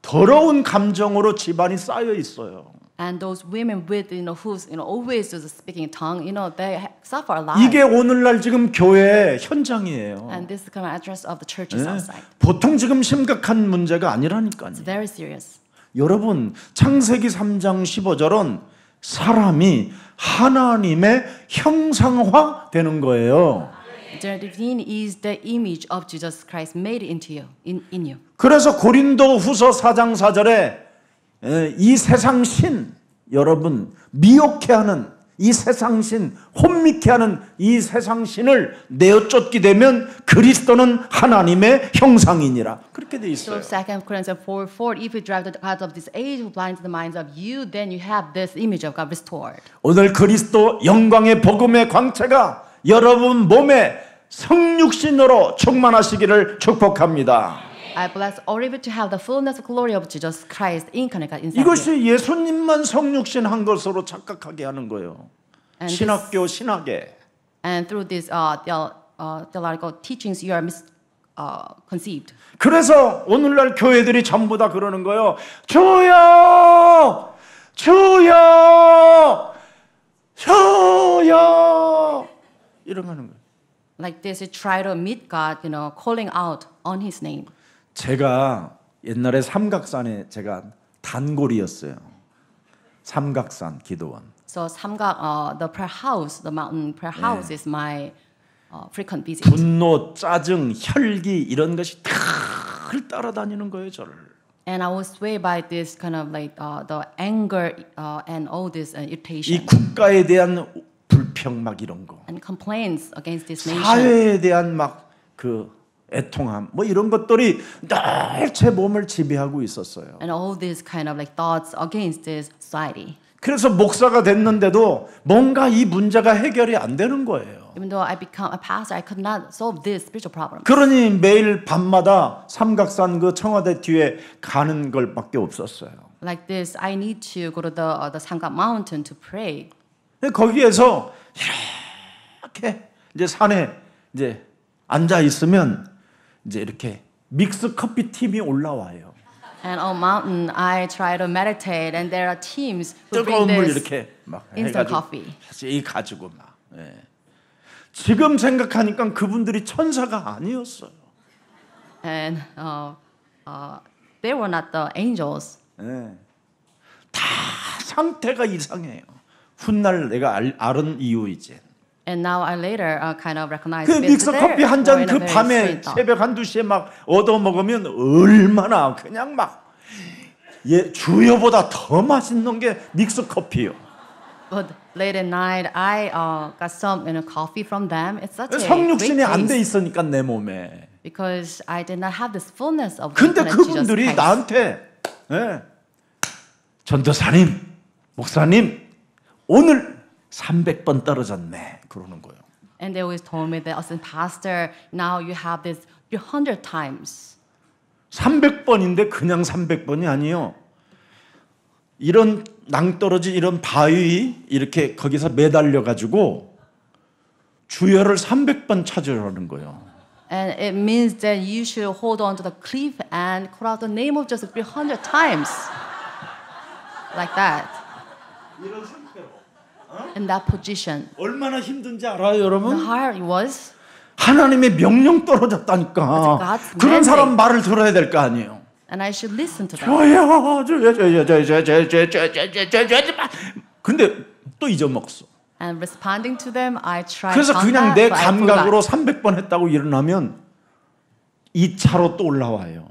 더러운 감정으로 집안이 쌓여 있어요. And those women with who's always just speaking in tongue, they suffer a lot. 이게 오늘날 지금 교회 현장이에요. And this is kind of address of the churches outside. 보통 지금 심각한 문제가 아니라니까요. It's very serious. 여러분 창세기 3장 15절은 사람이 하나님의 형상화 되는 거예요. John 15 is the image of Jesus Christ made into you, in you. 그래서 고린도 후서 4장 4절에 이 세상 신 여러분 미혹해 하는 이 세상 신 혼미케 하는 이 세상 신을 내어쫓게 되면 그리스도는 하나님의 형상이니라 그렇게 돼 So 있어요. 2 Corinthians 4:4, if you drive the gods of this age who blinds the minds of you, then you have this image of God restored. 오늘 그리스도 영광의 복음의 광채가 여러분 몸에 성육신으로 충만하시기를 축복합니다. I bless all of you to have the fullness of glory of Jesus Christ incarnate inside you. 이것이 예수님만 성육신 한 것으로 착각하게 하는 거예요. And 신학교 신학에. And through these theological teachings, you are conceived. 그래서 오늘날 교회들이 전부 다 그러는 거예요. 주여, 주여, 주여 이러는 거예요. Like this, you try to meet God, calling out on His name. 제가 옛날에 삼각산에 제가 단골이었어요. 삼각산 기도원. So Samgak, the prayer house, the mountain prayer house, is my frequent visit. 분노, 짜증, 혈기 이런 것이 다 따라다니는 거예요, 저를. And I was swayed by this kind of like the anger and all this 이 irritation 국가에 대한 불평 막 이런 거. and complaints against this nation. 사회에 대한 막 그 애통함 뭐 이런 것들이 늘 제 몸을 지배하고 있었어요. And all these kind of like thoughts against this society. 그래서 목사가 됐는데도 뭔가 이 문제가 해결이 안 되는 거예요. Even though I become a pastor, I could not solve this spiritual problem. 그러니 매일 밤마다 삼각산 그 청와대 뒤에 가는 걸밖에 없었어요. Like this, I need to go to the Sangam Mountain to pray. 거기에서 이렇게 이제 산에 이제 앉아 있으면 이제 이렇게 믹스 커피 팀이 올라와요. And on mountain, I try to meditate, and there are teams who 뜨거운 bring 물 this 이렇게 막 instant 해가지고 coffee. 가지고 막. 예. 지금 생각하니까 그분들이 천사가 아니었어요. And they were not the angels. 예. 다 상태가 이상해요. 훗날 내가 알은 이유이지. And now I later kind of recognized 그 this. 믹스 커피 한 잔 그 밤에 새벽 1-2시에 막 얻어 먹으면 얼마나 그냥 막 주여보다 더 맛있는 게 믹스 커피요. But late at night, I got some coffee from them. It's such a great 성육신이 안 돼 taste 있으니까 내 몸에. because I did not have this fullness of the 근데 infinite Jesus 그분들이 Christ. 나한테 전도사님, 목사님 오늘 300번 떨어졌네 그러는 거예요. And they always told me that, as a pastor, now you have this 300 times. 300번인데 그냥 300번이 아니요. 이런 낭떠러지 이런 바위 이렇게 거기서 매달려 가지고 주여를 300번 찾으라는 거예요. And it means that you should hold on to the cliff and call out the name of Jesus 300 times. Like that. 이런 상태로. In that position. 얼마나 힘든지 알아요, The 여러분? higher it was, 하나님의 명령 떨어졌다니까. God's 그런 mandate. 사람 말을 들어야 될 거 아니에요. and I should listen to them. 근데 또 잊어먹었어. And responding to them, I tried 그래서 그냥 contact, 내 but I 감각으로 forgot. 300번 했다고 일어나면 2차로 또 올라와요.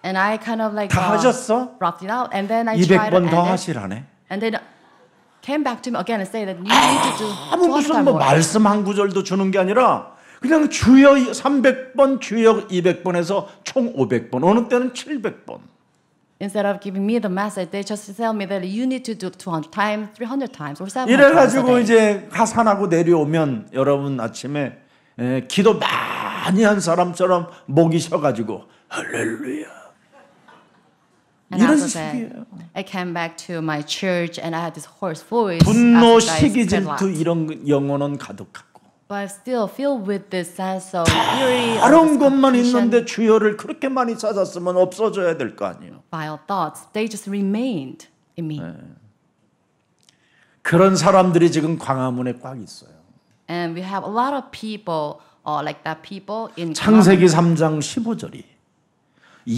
And I kind of like 다 하셨어? roughed it out, and then I tried to 200번 end 더 it, 하시라네. and then came back to me again and say that you need to do 아무 200 무슨 times 뭐 more. 말씀 한 구절도 주는 게 아니라 그냥 주여 300번, 주여 200번에서 총 500번, 어느 때는 700번. Instead of giving me the message, they just tell me that you need to do 200 times, 300 times, or 700 times a 이래가지고 day. 이제 하산하고 내려오면 여러분 아침에 기도 많이 한 사람처럼 목이 쉬어가지고 할렐루야 And 이런 after that, 식이에요. I came back to my church and I had this hoarse voice. 분노, as I 시기, said 질투 loud. 이런 영혼은 가득하고 But still filled with this sense of fury, of 다른 this 것만 confusion, 있는데 주여를 그렇게 많이 찾았으면 없어져야 될 거 아니에요. vile thoughts. They just remained in me. 그런 사람들이 지금 광화문에 꽉 있어요. And we have a lot of people, like that people in 창세기 3장 15절이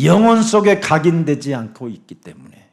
영혼 속에 각인되지 않고 있기 때문에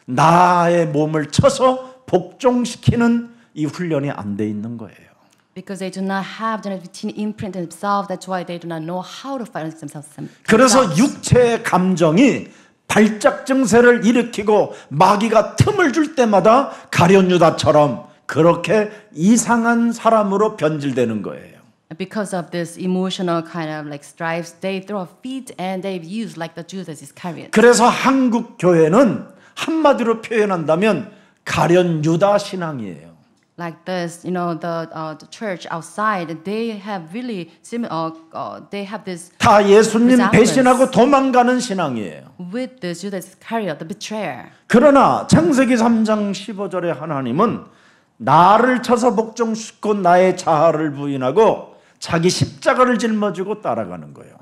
나의 몸을 쳐서 복종시키는 이 훈련이 안 돼 있는 거예요. because they do not have the routine imprint in themselves. That's why they do not know how to fight themselves. 그래서 육체의 감정이 발작 증세를 일으키고 마귀가 틈을 줄 때마다 가룟 유다처럼 그렇게 이상한 사람으로 변질되는 거예요. Because of this emotional kind of like strifes, they throw a fit and they use like the Judas Iscariot. 그래서 한국 교회는 한마디로 표현한다면 가룟 유다 신앙이에요. Like this, the church outside, they have really similar. They have this 다 예수님 resemblance 배신하고 도망가는 신앙이에요. with the Judas Iscariot, the betrayer. 그러나 창세기 3장 15절에 하나님은 나를 쳐서 복종시키고 나의 자아를 부인하고 자기 십자가를 짊어지고 따라가는 거예요.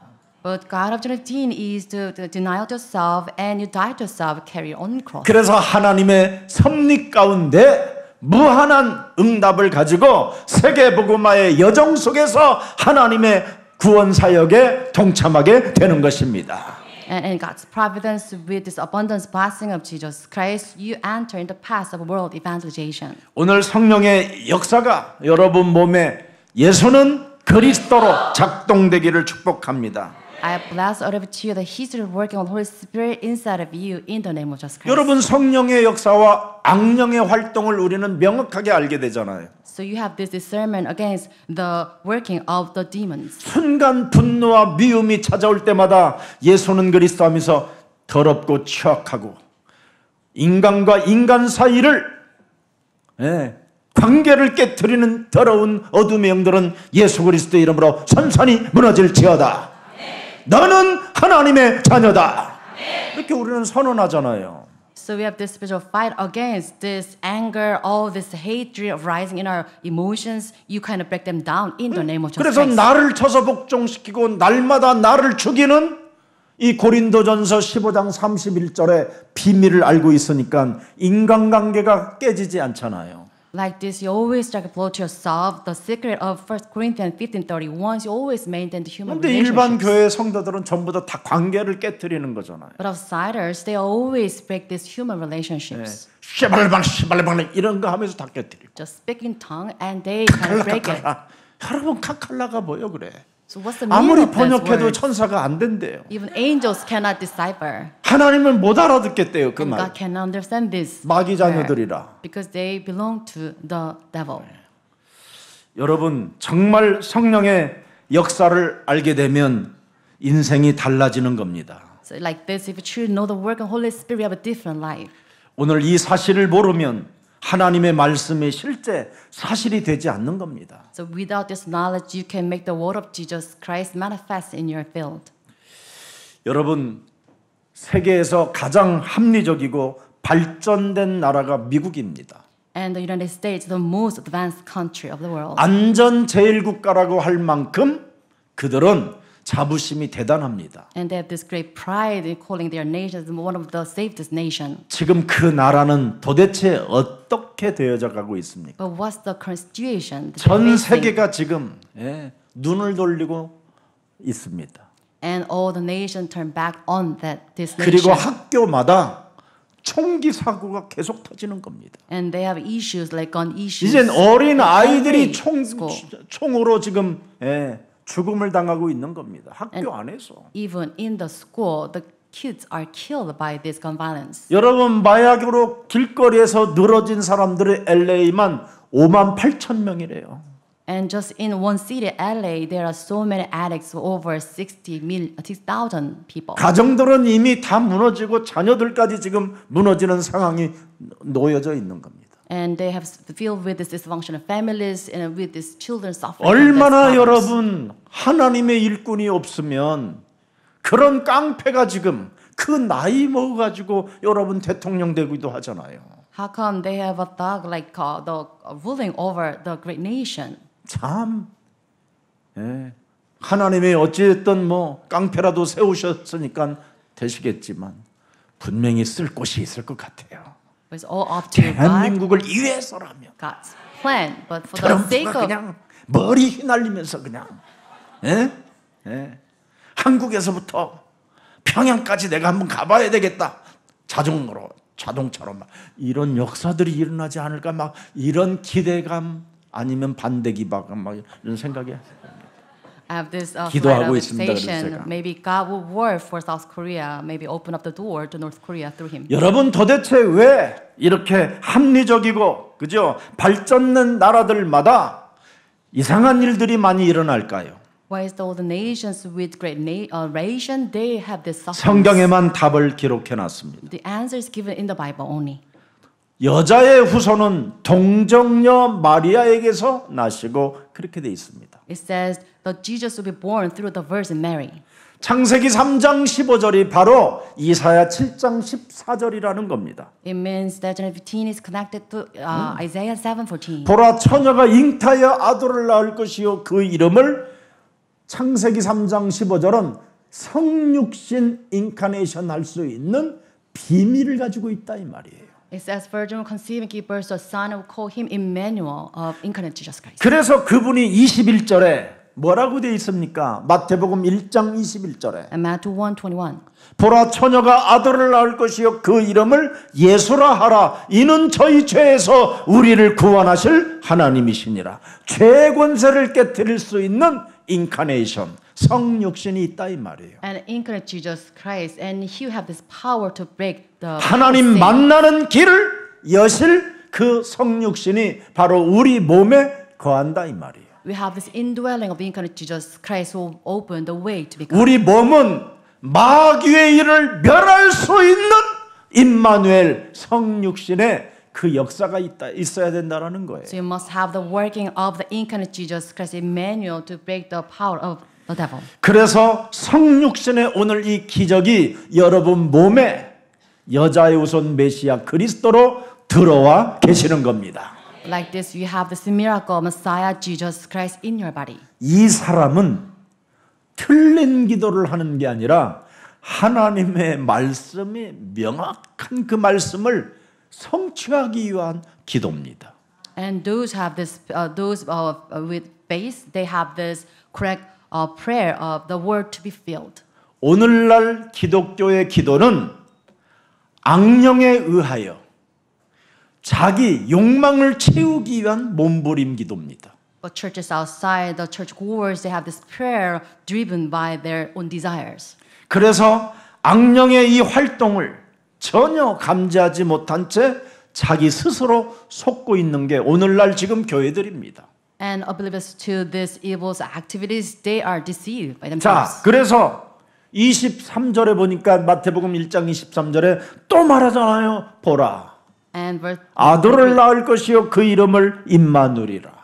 But God of Trinity is to deny yourself and you die to yourself, carry your own cross. 그래서 하나님의 섭리 가운데 무한한 응답을 가지고 세계복음화의 여정 속에서 하나님의 구원 사역에 동참하게 되는 것입니다. And in God's providence, with this abundance blessing of Jesus Christ, you enter in the path of world evangelization. 오늘 성령의 역사가 여러분 몸에 예수는 그리스도로 작동되기를 축복합니다. I bless all of you the history of working of the Holy Spirit inside of you in the name of Jesus Christ. 여러분 성령의 역사와 악령의 활동을 우리는 명확하게 알게 되잖아요. So you have this discernment against the working of the demons. 순간 분노와 미움이 찾아올 때마다 예수는 그리스도 하면서 더럽고 취약하고 인간과 인간 사이를 관계를 깨트리는 더러운 어둠의 영들은 예수 그리스도의 이름으로 선산이 무너질지어다. 너는 하나님의 자녀다. 이렇게 우리는 선언하잖아요. So we have this spiritual fight against this anger, all this hatred of rising in our emotions. You kind of break them down in the name of Jesus 그래서 Christ. 나를 쳐서 복종시키고 날마다 나를 죽이는 이 고린도전서 15장 31절의 비밀을 알고 있으니까 인간관계가 깨지지 않잖아요. Like this, you always strike a blow to yourself. The secret of 1 Corinthians 15:31, you always maintain the human 그런데 일반 relationships. 교회 성도들은 전부 다 관계를 깨트리는 거잖아요. But outsiders, they always break these human relationships. 시발방 이런 거 하면서 다 깨트리고. Just speak in tongue and they kind of break it. 여러분 카칼라가 뭐요 그래? So what's the meaning 아무리 of these 번역해도 words? 천사가 안 된대요. Even angels cannot decipher. 하나님은 못 알아듣겠대요 그 And 말. God cannot understand this. 마귀 자녀들이라. Because they belong to the devil. 여러분 정말 성령의 역사를 알게 되면 인생이 달라지는 겁니다. So like this, if you truly know the work of Holy Spirit, you have a different life. 오늘 이 사실을 모르면 하나님의 말씀이 실제 사실이 되지 않는 겁니다. So without this knowledge, you can make the word of Jesus Christ manifest in your field. 여러분 세계에서 가장 합리적이고 발전된 나라가 미국입니다. And the United States, the most advanced country of the world. 안전 제일 국가라고 할 만큼 그들은 자부심이 대단합니다. And they have this great pride in calling their nation one of the safest nation. 지금 그 나라는 도대체 어떻게 되어져 가고 있습니까? But what's the current situation? that they're 전 facing? 세계가 지금 눈을 돌리고 있습니다. And all the nation turn back on this 그리고 nation. 학교마다 총기 사고가 계속 터지는 겁니다. And they have issues like gun issues. 이젠 어린 아이들이 every school. 총으로 지금 죽음을 당하고 있는 겁니다. 학교 안에서. Even in the school, the kids are killed by this gun violence. 여러분 마약으로 길거리에서 늘어진 사람들의 LA만 5만 8천 명이래요. And just in one city, LA, there are so many addicts, over 6,000 people. 가정들은 이미 다 무너지고 자녀들까지 지금 무너지는 상황이 놓여져 있는 겁니다. And they have filled with this dysfunctional families and with these children suffering. 얼마나 from these problems. 여러분 하나님의 일꾼이 없으면 그런 깡패가 지금 그 나이 먹어가지고 여러분 대통령 되기도 하잖아요. How come they have a thug like the ruling over the great nation? 참 하나님이 어찌됐든 뭐 깡패라도 세우셨으니까 되시겠지만 분명히 쓸 곳이 있을 것 같아요. It's all up to God, 대한민국을 위해서라면 God's plan. But for the sake 트럼프가 of 그냥 머리 휘날리면서 그냥 한국에서부터 평양까지 내가 한번 가봐야 되겠다. 자동차로 막 이런 역사들이 일어나지 않을까 막 이런 기대감 아니면 반대 기박감 막 이런 생각이 I have this 기도하고 flight of 있습니다, 그래서 expectation. 제가. Maybe God will work for South Korea. Maybe open up the door to North Korea through him. 여러분 도대체 왜 이렇게 합리적이고 그죠 발전된 나라들마다 이상한 일들이 많이 일어날까요? Why is all the nations with great nation they have this suffering? 성경에만 답을 기록해 놨습니다. The answer is given in the Bible only. 여자의 후손은 동정녀 마리아에게서 나시고 그렇게 돼 있습니다. It says that Jesus will be born through the Virgin Mary. 창세기 3장 15절이 바로 이사야 7장 14절이라는 겁니다. It means that John 15 is connected to Isaiah 7:14. 보라 처녀가 잉타여 아들을 낳을 것이요 그 이름을 창세기 3장 15절은 성육신 인카네이션 할 수 있는 비밀을 가지고 있다 이 말이에요. It says Virgin will conceive and give birth to a son and will call him Emmanuel of incarnate Jesus Christ. 그래서 그분이 21절에 뭐라고 되어 있습니까? 마태복음 1장 21절에 And Matthew 1:21. 보라 처녀가 아들을 낳을 것이요 그 이름을 예수라 하라 이는 저희 죄에서 우리를 구원하실 하나님이시니라. 죄의 권세를 깨뜨릴 수 있는 인카네이션 성육신이 있다 이 말이에요. And incarnate Jesus Christ, and He will have this power to break the 하나님 sin. 만나는 길을 여실 그 성육신이 바로 우리 몸에 거한다 이 말이에요. We have this indwelling of the incarnate Jesus Christ who will open the way to become. 우리 몸은 마귀의 일을 멸할 수 있는 임마누엘 성육신의 그 역사가 있어야 된다라는 거예요. So you must have the working of the incarnate Jesus Christ, Emmanuel, to break the power of the devil. 그래서 성육신의 오늘 이 기적이 여러분 몸에 여자의 후손 메시아 그리스도로 들어와 계시는 겁니다. Like this, you have this miracle, Messiah Jesus Christ, in your body. 이 사람은 틀린 기도를 하는 게 아니라 하나님의 말씀이 명확한 그 말씀을 성취하기 위한 기도입니다. And those have this, with faith, they have this correct prayer of the word to be filled. 오늘날 기독교의 기도는 악령에 의하여 자기 욕망을 채우기 위한 몸부림 기도입니다. But churches outside, the church goers, they have this prayer driven by their own desires. 그래서 악령의 이 활동을 전혀 감지하지 못한 채 자기 스스로 속고 있는 게 오늘날 지금 교회들입니다. And oblivious to these evil activities, they are deceived by 자, themselves. 그래서 23절에 보니까 마태복음 1장 23절에 또 말하잖아요. 보라. And verse 아들을 낳을 것이요 그 이름을 임마누리라.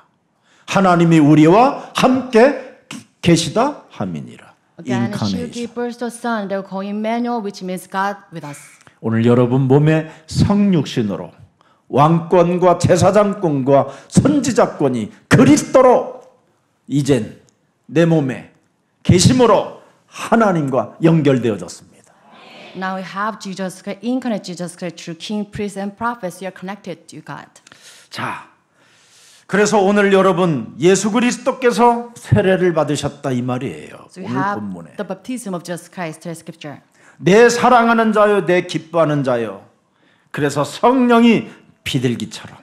하나님이 우리와 함께 계시다 함이니라. again, she will 인카네이션. give birth to a son. They will call him Emmanuel, which means God with us. 오늘 여러분 몸에 성육신으로 왕권과 제사장권과 선지자권이 그리스도로 이젠 내 몸에 계심으로 하나님과 연결되어졌습니다. Now we have Jesus Christ, incarnate Jesus Christ, true King, priest, and prophets. You are connected to God. 자, 그래서 오늘 여러분 예수 그리스도께서 세례를 받으셨다 이 말이에요. So we 오늘 have 본문에 the baptism of Jesus Christ, the scripture. 내 사랑하는 자요 내 기뻐하는 자요. 그래서 성령이 비둘기처럼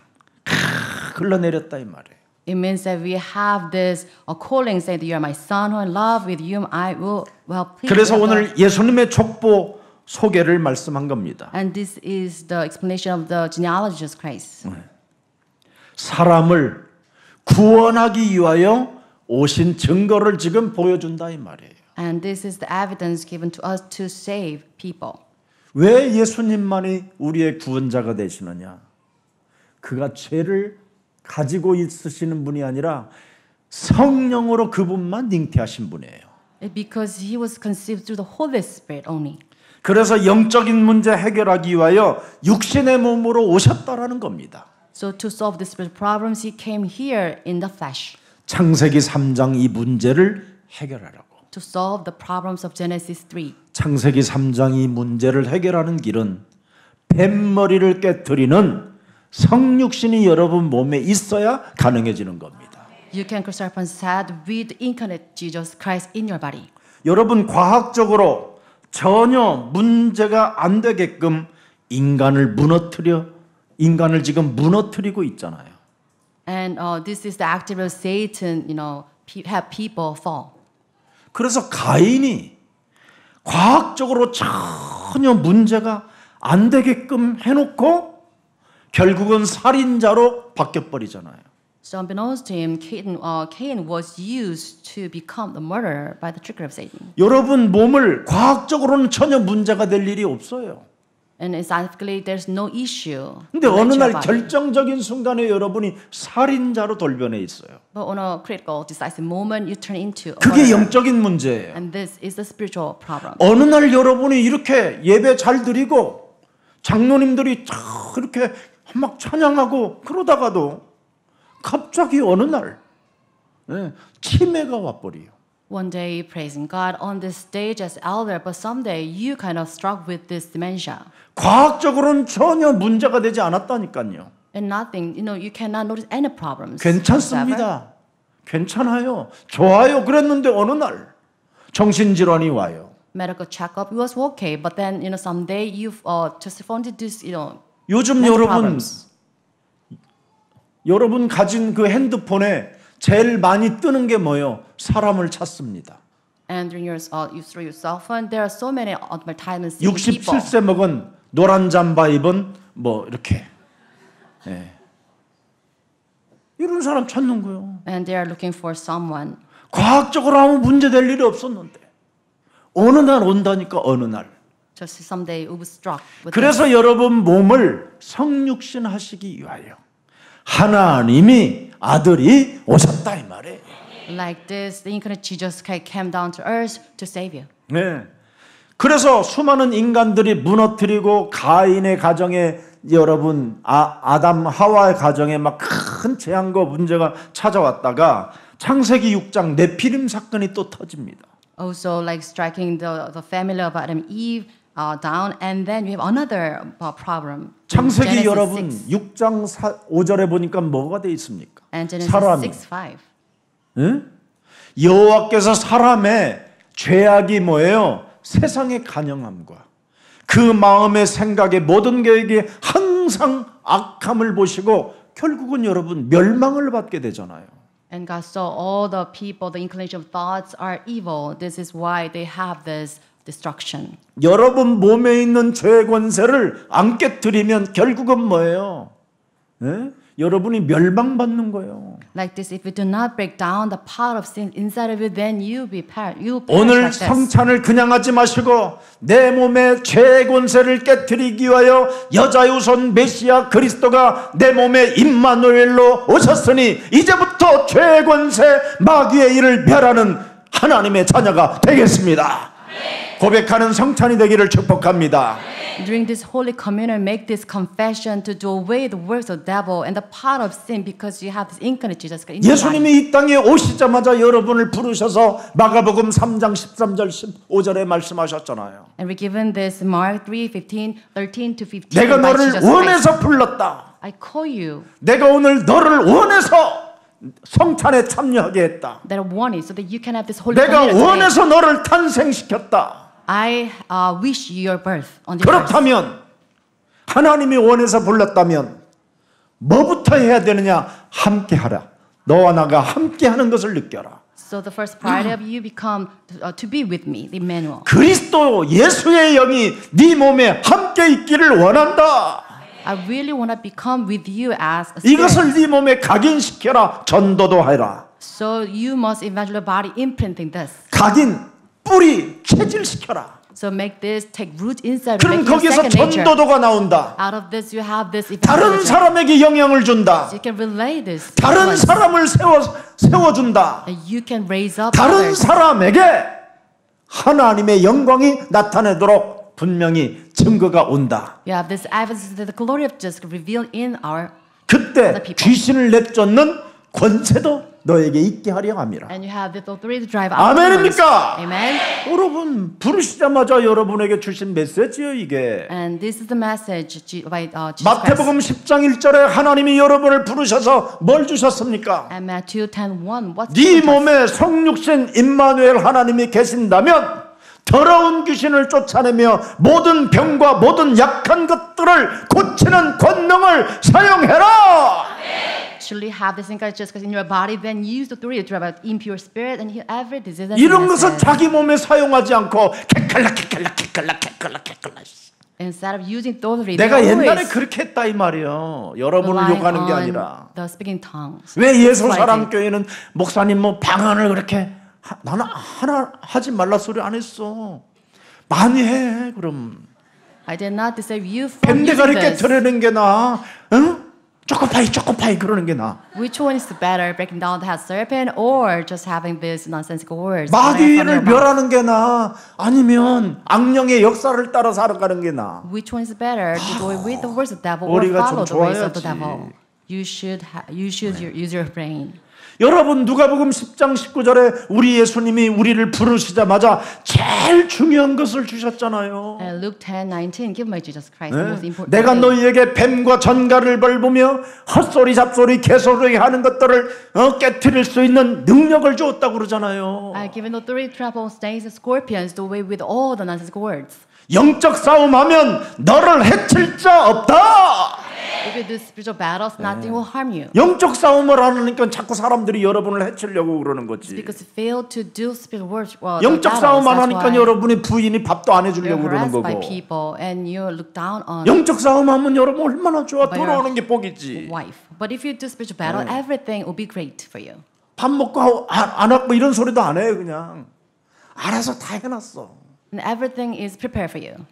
흘러내렸다 이 말이에요. It means that we have this calling, saying that you are my son, who I love, with whom I will well please. 그래서 오늘 예수님의 족보 소개를 말씀한 겁니다. And this is the explanation of the genealogy of Jesus Christ. 사람을 구원하기 위하여 오신 증거를 지금 보여준다 이 말이에요. And this is the evidence given to us to save people. 왜 예수님만이 우리의 구원자가 되시느냐? 그가 죄를 가지고 있으시는 분이 아니라 성령으로 그분만 잉태하신 분이에요. Because he was conceived through the Holy Spirit only. 그래서 영적인 문제 해결하기 위하여 육신의 몸으로 오셨다라는 겁니다. So to solve the spiritual problems, he came here in the flesh. 창세기 3장 이 문제를 해결하라고. To solve the problems of Genesis 3. 창세기 3장 이 문제를 해결하는 길은 뱀머리를 깨뜨리는 성육신이 여러분 몸에 있어야 가능해지는 겁니다. You can crush serpent's head with incarnate Jesus Christ in your body. 여러분 과학적으로 전혀 문제가 안 되게끔 인간을 지금 무너뜨리고 있잖아요. And this is the activity of Satan, have people fall. 그래서 가인이 과학적으로 전혀 문제가 안 되게끔 해놓고 결국은 살인자로 바뀌어버리잖아요. So unbeknownst to him, Cain was used to become the murderer by the trickery of Satan. 여러분 몸을 과학적으로는 전혀 문제가 될 일이 없어요. And scientifically, there's no issue. 근데 어느 날 결정적인 순간에 여러분이 살인자로 돌변해 있어요. But on a critical, decisive moment, you turn into a 그게 murderer. 영적인 문제예요. And this is the spiritual problem. 어느 날 여러분이 이렇게 예배 잘 드리고 장로님들이 이렇게 막 찬양하고 그러다가도 갑자기 어느 날 치매가 와버려요. One day praising God on this stage as elder, but someday you kind of struck with this dementia. 과학적으로는 전혀 문제가 되지 않았다니까요. And nothing, you cannot notice any problems. 괜찮습니다. 괜찮아요. 좋아요. 그랬는데 어느 날 정신질환이 와요. Medical checkup was okay, but then someday you just found this 요즘 mental 여러분 problems. 여러분 가진 그 핸드폰에 제일 많이 뜨는 게 뭐예요? 사람을 찾습니다. And during you through your cell phone, there are so many advertisements seeing people. 67세 먹은 노란 잠바 입은 뭐 이렇게 이런 사람 찾는 거예요. And they are looking for someone. 과학적으로 아무 문제 될 일이 없었는데 어느 날 온다니까 어느 날 Just someday we will struck with 그래서 여러분 몸을 성육신 하시기 위하여 하나님이 아들이 오셨다 이 말이에요. like this. The incarnate Jesus came down to earth to save you. 네. 그래서 수많은 인간들이 무너뜨리고 가인의 가정에 여러분 아담 하와의 가정에 막 큰 재앙과 문제가 찾아왔다가 창세기 6장 네피림 사건이 또 터집니다. Also, like striking the family of Adam and Eve down, and then you have another problem. 창세기 Genesis 여러분 6. 6장 5절에 보니까 뭐가 돼 있습니까? And Genesis 사람이 6:5. 응? 여호와께서 사람의 죄악이 뭐예요? 세상의 간영함과 그 마음의 생각의 모든 계획이 항상 악함을 보시고 결국은 여러분 멸망을 받게 되잖아요. And God saw all the people, the inclination of thoughts are evil. This is why they have this destruction. 여러분 몸에 있는 죄의 권세를 안 깨뜨리면 결국은 뭐예요? 네? 여러분이 멸망받는 거예요. Like this, if you do not break down the power of sin inside of you, then you will perish 오늘 like this. 성찬을 그냥 하지 마시고 내 몸의 죄의 권세를 깨뜨리기 위하여 여자의 손 메시아 그리스도가 내 몸에 임마누엘로 오셨으니 이제부터 죄의 권세 마귀의 일을 멸하는 하나님의 자녀가 되겠습니다. 고백하는 성찬이 되기를 축복합니다. During this Holy Communion, make this confession to do away the works of the devil and the power of sin, because you have this incarnate Jesus in your body. 예수님이 이 땅에 오시자마자 여러분을 부르셔서 마가복음 3장 13절 15절에 말씀하셨잖아요. And we're given this Mark 3:13 to 15. 내가 by 너를 Jesus Christ. 원해서 불렀다. I call you 내가 오늘 너를 원해서 성찬에 참여하게 했다. that I want you so that you can have this Holy 내가 Communion today. 원해서 너를 탄생시켰다. I wish you your birth on this earth. 그렇다면 하나님이 원해서 불렀다면 뭐부터 해야 되느냐? 함께하라. 너와 나가 함께하는 것을 느껴라. So the first priority of you become to be with me, the Emmanuel. 그리스도 예수의 영이 네 몸에 함께 있기를 원한다. I really want to become with you as a spirit. 이것을 네 몸에 각인시켜라. 전도도 해라. So you must eventually body imprinting this. 각인, 뿌리, 체질시켜라. So make this take root inside. 그럼 Make your 거기서 second nature. 전도도가 나온다. Out of this, you have this. 다른 evangelism. 사람에게 영향을 준다. You can relay this. 다른 influence. 사람을 세워준다. And you can raise up 다른 others. 사람에게 하나님의 영광이 나타내도록 분명히 증거가 온다. You have this evidence that the glory of Jesus revealed in our. 그때 귀신을 내쫓는 권세도 너에게 있게 하려 함이라. And you have the authority to drive out demons. 아멘입니까? Amen. 여러분 부르시자마자 여러분에게 주신 메시지예요 이게. And this is the message by Jesus Christ. 마태복음 10장 1절에 하나님이 여러분을 부르셔서 뭘 주셨습니까? And Matthew 10:1. What's 네 몸에 성육신 임마누엘 하나님이 계신다면 더러운 귀신을 쫓아내며 모든 병과 모든 약한 것들을 고치는 권능을 사용해라. Actually have this incarnate Jesus Christ in your body, then use the authority to drive out impure spirit and heal every disease and 이런 것은 sickness. 자기 몸에 사용하지 않고 캐칼라 Instead of using the authority, 내가 they 옛날에 always 그렇게 했다 이 말이에요. 여러분을 rely 욕하는 게 on 아니라 the speaking tongues. 왜 That's why 예수사랑교회는 목사님 뭐 방언을 그렇게 나는 하나 하지 말라 소리 안 했어. 많이 해 그럼. I did not disable you from 뱀대가리 using this. 깨트리는 게 나아. 응? 초코파이 그러는 게 나아. Which one is better, breaking down the head serpent or just having these nonsensical words? coming from 마귀를 your mouth? 멸하는 게 나아. 아니면 악령의 역사를 따라 살아가는 게 나아. Which one is better, to go with the words of the devil or 머리가 follow 좀 the ways of the 좋아야지. devil? You should use your brain. 여러분 누가복음 10장 19절에 우리 예수님이 우리를 부르시자마자 제일 중요한 것을 주셨잖아요. And Luke 10:19, give my Jesus Christ the most important 내가 thing. 너희에게 뱀과 전갈을 벌부며 헛소리 잡소리 개소리 하는 것들을 깨트릴 수 있는 능력을 주었다고 그러잖아요. I have given authority to trample snakes and scorpions, do away with all the nonsensical words. 영적 싸움하면 너를 해칠 자 없다. If you do spiritual battles, nothing will harm you. 영적 싸움을 안 하니까 자꾸 사람들이 여러분을 해치려고 그러는 거지. Because you fail to do spiritual words, 영적 싸움 안 하니까 why 여러분이 부인이 밥도 안 you're 해주려고 그러는 harassed by 거고. people and you look down on 영적 싸움하면 여러분 얼마나 좋아. by your 돌아오는 게 복이지. wife. But if you do spiritual battle, everything will be great for you. 밥 먹고 안 하고 이런 소리도 안 해 그냥. 알아서 다 해놨어. And everything is prepared for you.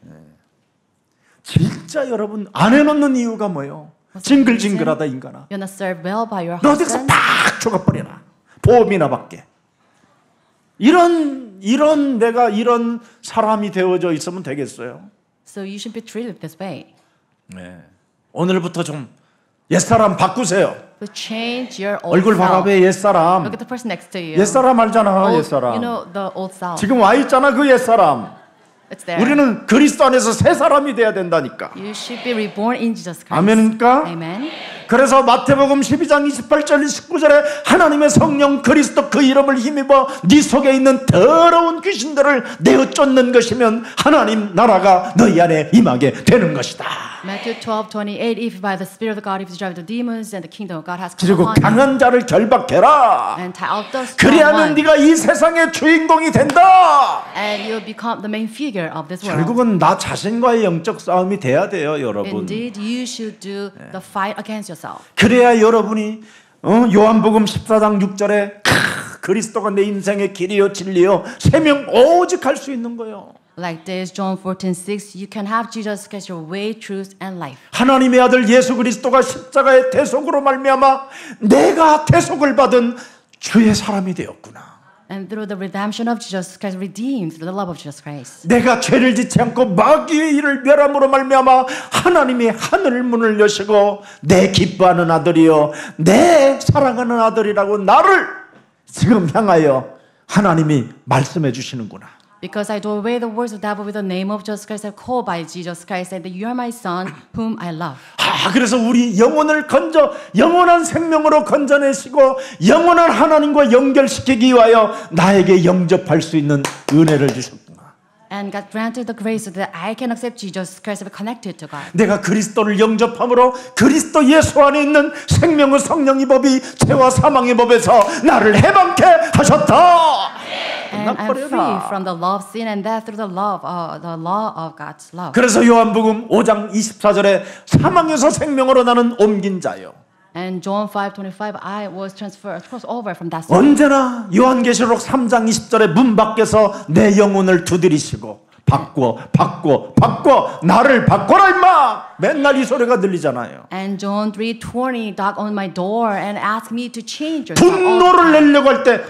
진짜 여러분 안 해놓는 이유가 뭐예요? 징글징글하다 인간아. You're not served well by your 너 어디서 husband. 팍 죽어버려라. 보험이나 받게. 이런 내가 이런 사람이 되어져 있으면 되겠어요? So you should be treated this way. 네. 오늘부터 좀 옛사람 바꾸세요. To change your old 얼굴 self. 바라봐 옛사람. Look at the person next to you. 옛사람 알잖아 You 옛사람. know the old self. 지금 와 있잖아 그 옛사람. It's there. 우리는 그리스도 안에서 새 사람이 돼야 된다니까. You should be reborn in Jesus Christ. 아멘입니까? Amen. 그래서 마태복음 12장 28절 19절에 하나님의 성령 그리스도 그 이름을 힘입어 네 속에 있는 더러운 귀신들을 내어 쫓는 것이면 하나님 나라가 너희 안에 임하게 되는 것이다. Matthew 12:28. If by the Spirit of God, if you drive the demons, and the kingdom of God has come 그리고 upon you, 강한 자를 결박해라. and tie out the strong 그리하면 one, 네가 이 세상의 주인공이 된다. and you'll become the main figure of this world. 결국은 나 자신과의 영적 싸움이 돼야 돼요, 여러분. Indeed, you should do the fight against yourself. 그래야 여러분이 요한복음 14장 6절에 그리스도가 내 인생의 길이요 진리요 생명 오직 할 수 있는 거예요. Like this, John 14:6, you can have Jesus Christ your way, truth, and life. 하나님의 아들 예수 그리스도가 십자가의 대속으로 말미암아 내가 대속을 받은 주의 사람이 되었구나. And through the redemption of Jesus Christ, redeemed through the love of Jesus Christ. 내가 죄를 짓지 않고 마귀의 일을 멸함으로 말미암아 하나님이 하늘 문을 여시고 내 기뻐하는 아들이요 내 사랑하는 아들이라고 나를 지금 향하여 하나님이 말씀해 주시는구나. Because I do away the works of the devil with the name of Jesus Christ, I call by Jesus Christ, and that you are my son, whom I love. 그래서 우리 영혼을 건져 영원한 생명으로 건져내시고 영원한 하나님과 연결시키기 위하여 나에게 영접할 수 있는 은혜를 주셨구나. And God granted the grace so that I can accept Jesus Christ and be connected to God. 내가 그리스도를 영접함으로 그리스도 예수 안에 있는 생명의 성령의 법이 죄와 사망의 법에서 나를 해방케 하셨다. And I'm free from the law of sin and death through the law of God's love. 그래서 요한복음 5장 24절에 사망에서 생명으로 나는 옮긴 자요. And John 5:25, I was crossed over from that sin. 언제나 요한계시록 3장 20절에 문 밖에서 내 영혼을 두드리시고 바꿔 나를 바꿔라 임마 맨날 이 소리가 들리잖아요. And John 3:20, knock on my door and ask me to change yourself. 분노를 내려고 할 때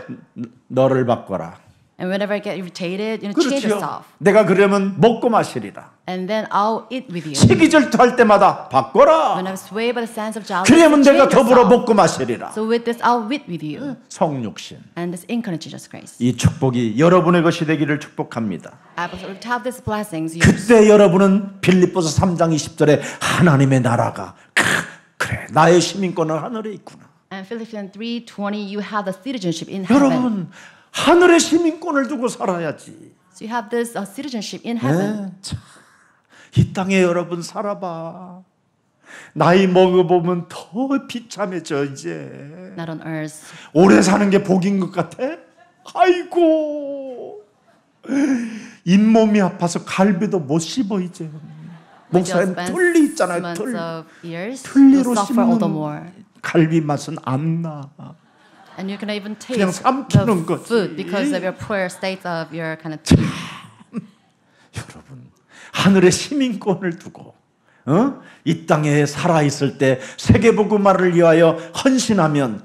너를 바꿔라. And whenever I get irritated, change 그렇죠. yourself. 내가 그러면 먹고 마시리라. And then I'll eat with you. 시기질투할 때마다 바꿔라. When I'm swayed by the sense of jealousy, 그러면 change 내가 더불어 yourself. 먹고 마시리라. So with this, I'll eat with you. 성육신. And this incarnate Jesus Christ. 이 축복이 여러분의 것이 되기를 축복합니다. I will have these blessings. 그때 여러분은 빌립보서 3장 20절에 하나님의 나라가 그래 나의 시민권은 하늘에 있구나. And Philippians 3:20, you have the citizenship in heaven. 여러분 하늘의 시민권을 두고 살아야지. So you have this citizenship in heaven. 참, 이 땅에 여러분 살아봐. 나이 먹어보면 더 비참해져 이제. Not on earth. 오래 사는 게 복인 것 같아? 아이고 잇몸이 아파서 갈비도 못 씹어 이제. 목사님 틀리 있잖아요. 틀리로 씹는 갈비 맛은 안 나. And you can even 그냥 taste 삼키는 the 거지. food because of your poor state of your kind of teeth. 여러분 하늘의 시민권을 두고 이 땅에 살아있을 때 세계복음화를 위하여 헌신하면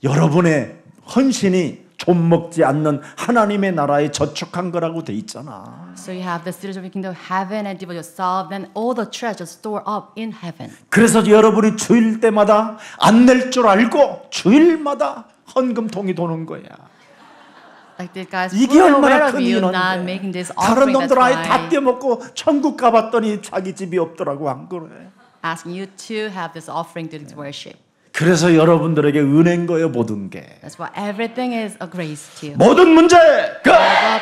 여러분의 헌신이 좀 먹지 않는 하나님의 나라에 저축한 거라고 돼 있잖아. So you have the citizenship of the kingdom of heaven and devote yourself, then all the treasures store up in heaven. 그래서 여러분이 주일 때마다 안 낼 줄 알고 주일마다 헌금통이 도는 거야. Like these guys, 이게 fully 얼마나 aware of 큰 you not 인원인데 making this 다른 offering. That's 놈들 아예 다 why 떼먹고 천국 가봤더니 자기 집이 없더라고 안 그래. asking you to have this offering to this worship. 그래서 여러분들에게 은혜인 거예요 모든 게. That's why everything is a grace to you. 모든 문제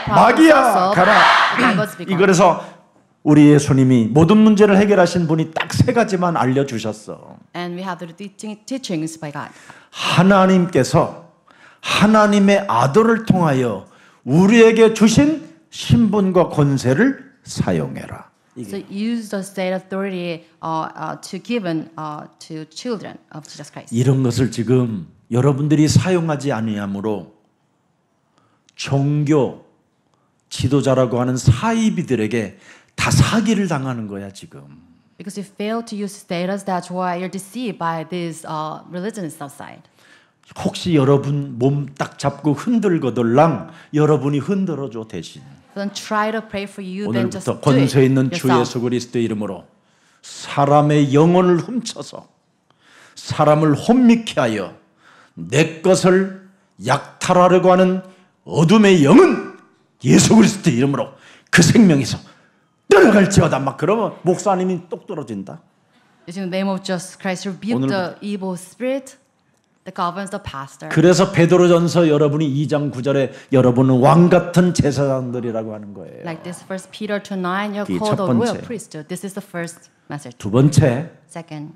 마귀야 가라. 이 그래서 우리 예수님이 모든 문제를 해결하신 분이 딱 세 가지만 알려주셨어. And we have the teachings by God. 하나님께서 하나님의 아들을 통하여 우리에게 주신 신분과 권세를 사용해라. So use the state authority to given to children of Jesus Christ. 이런 것을 지금 여러분들이 사용하지 아니하므로 종교 지도자라고 하는 사이비들에게 다 사기를 당하는 거야 지금. Because you fail to use status, that's why you're deceived by these religions outside. 혹시 여러분 몸 딱 잡고 흔들거들랑 여러분이 흔들어줘 대신 Don't try to pray for you, then just 오늘부터 do it 권세 있는 주 yourself. 예수 그리스도의 이름으로 사람의 영혼을 훔쳐서 사람을 혼미케 하여 내 것을 약탈하려고 하는 어둠의 영은 예수 그리스도의 이름으로 그 생명에서 떠나갈지어다. 막 그러면 목사님이 똑 떨어진다. In the name of Jesus Christ, rebuke 오늘- the evil spirit that governs the pastor. 그래서 베드로전서 여러분이 2장 9절에 여러분은 왕 같은 제사장들이라고 하는 거예요. Like this, 1 Peter 2:9, you're 이게 called 첫 a royal 번째. priesthood. This is the first message. 두 번째, Second,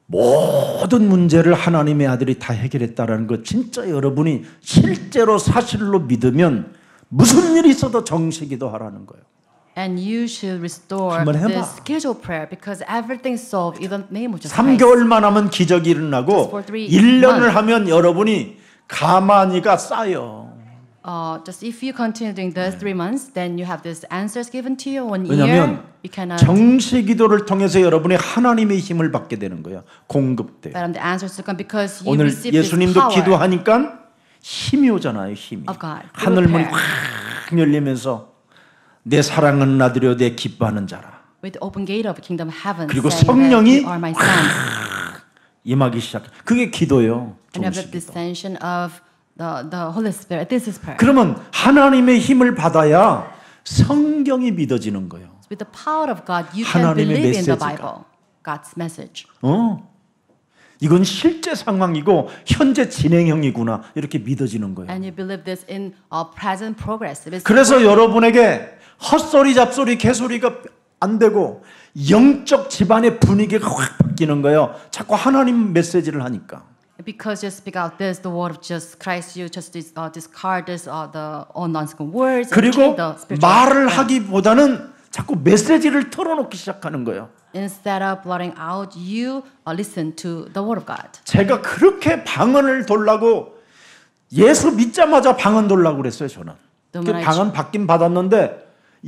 모든 문제를 하나님의 아들이 다 해결했다라는 거 진짜 여러분이 실제로 사실로 믿으면 무슨 일이 있어도 정식기도 하라는 거예요. and you should restore 한번 해봐. this scheduled prayer because everything's solved in the name of Jesus Christ. 3개월만 하면 기적이 일어나고 Just for 3 1년을 months. 하면 여러분이 가만히가 쌓여. Just if you continue doing this 3 months, then you have these answers given to you. 1 year, 왜냐하면 you cannot. 정식기도를 통해서 여러분이 하나님의 힘을 받게 되는 거예요. 공급돼. But the answers to come because you 오늘 receive this 예수님도 power. 기도하니까 힘이 오잖아요. 힘이. Of God. 하늘문이 Prepare. 확 열리면서 내 사랑하는 아들이여 내 기뻐하는 자라. With the open gate of kingdom heaven, 그리고 saying 성령이 that you are my sons. 임하기 시작. 그게 기도예요. And have the 정식기도. descension of the Holy Spirit. This is prayer. 그러면 하나님의 힘을 받아야 성경이 믿어지는 거예요. With the power of God, you can 하나님의 believe in the 메시지가. Bible, God's message. 이건 실제 상황이고 현재 진행형이구나 이렇게 믿어지는 거예요. And you believe this in present progress. It is 그래서 여러분에게 헛소리 잡소리 개소리가 안 되고 영적 집안의 분위기가 확 바뀌는 거예요. 자꾸 하나님 메시지를 하니까. because you speak out this, the word of Jesus Christ, you just discard this, the unspoken words. and 그리고 keep the spiritual 말을 realm. 하기보다는 자꾸 메시지를 털어놓기 시작하는 거예요. Instead of blotting out, you listen to the word of God. 제가 그렇게 방언을 돌라고 예수 믿자마자 방언 돌라고 그랬어요. 저는. 그 방언 받긴 받았는데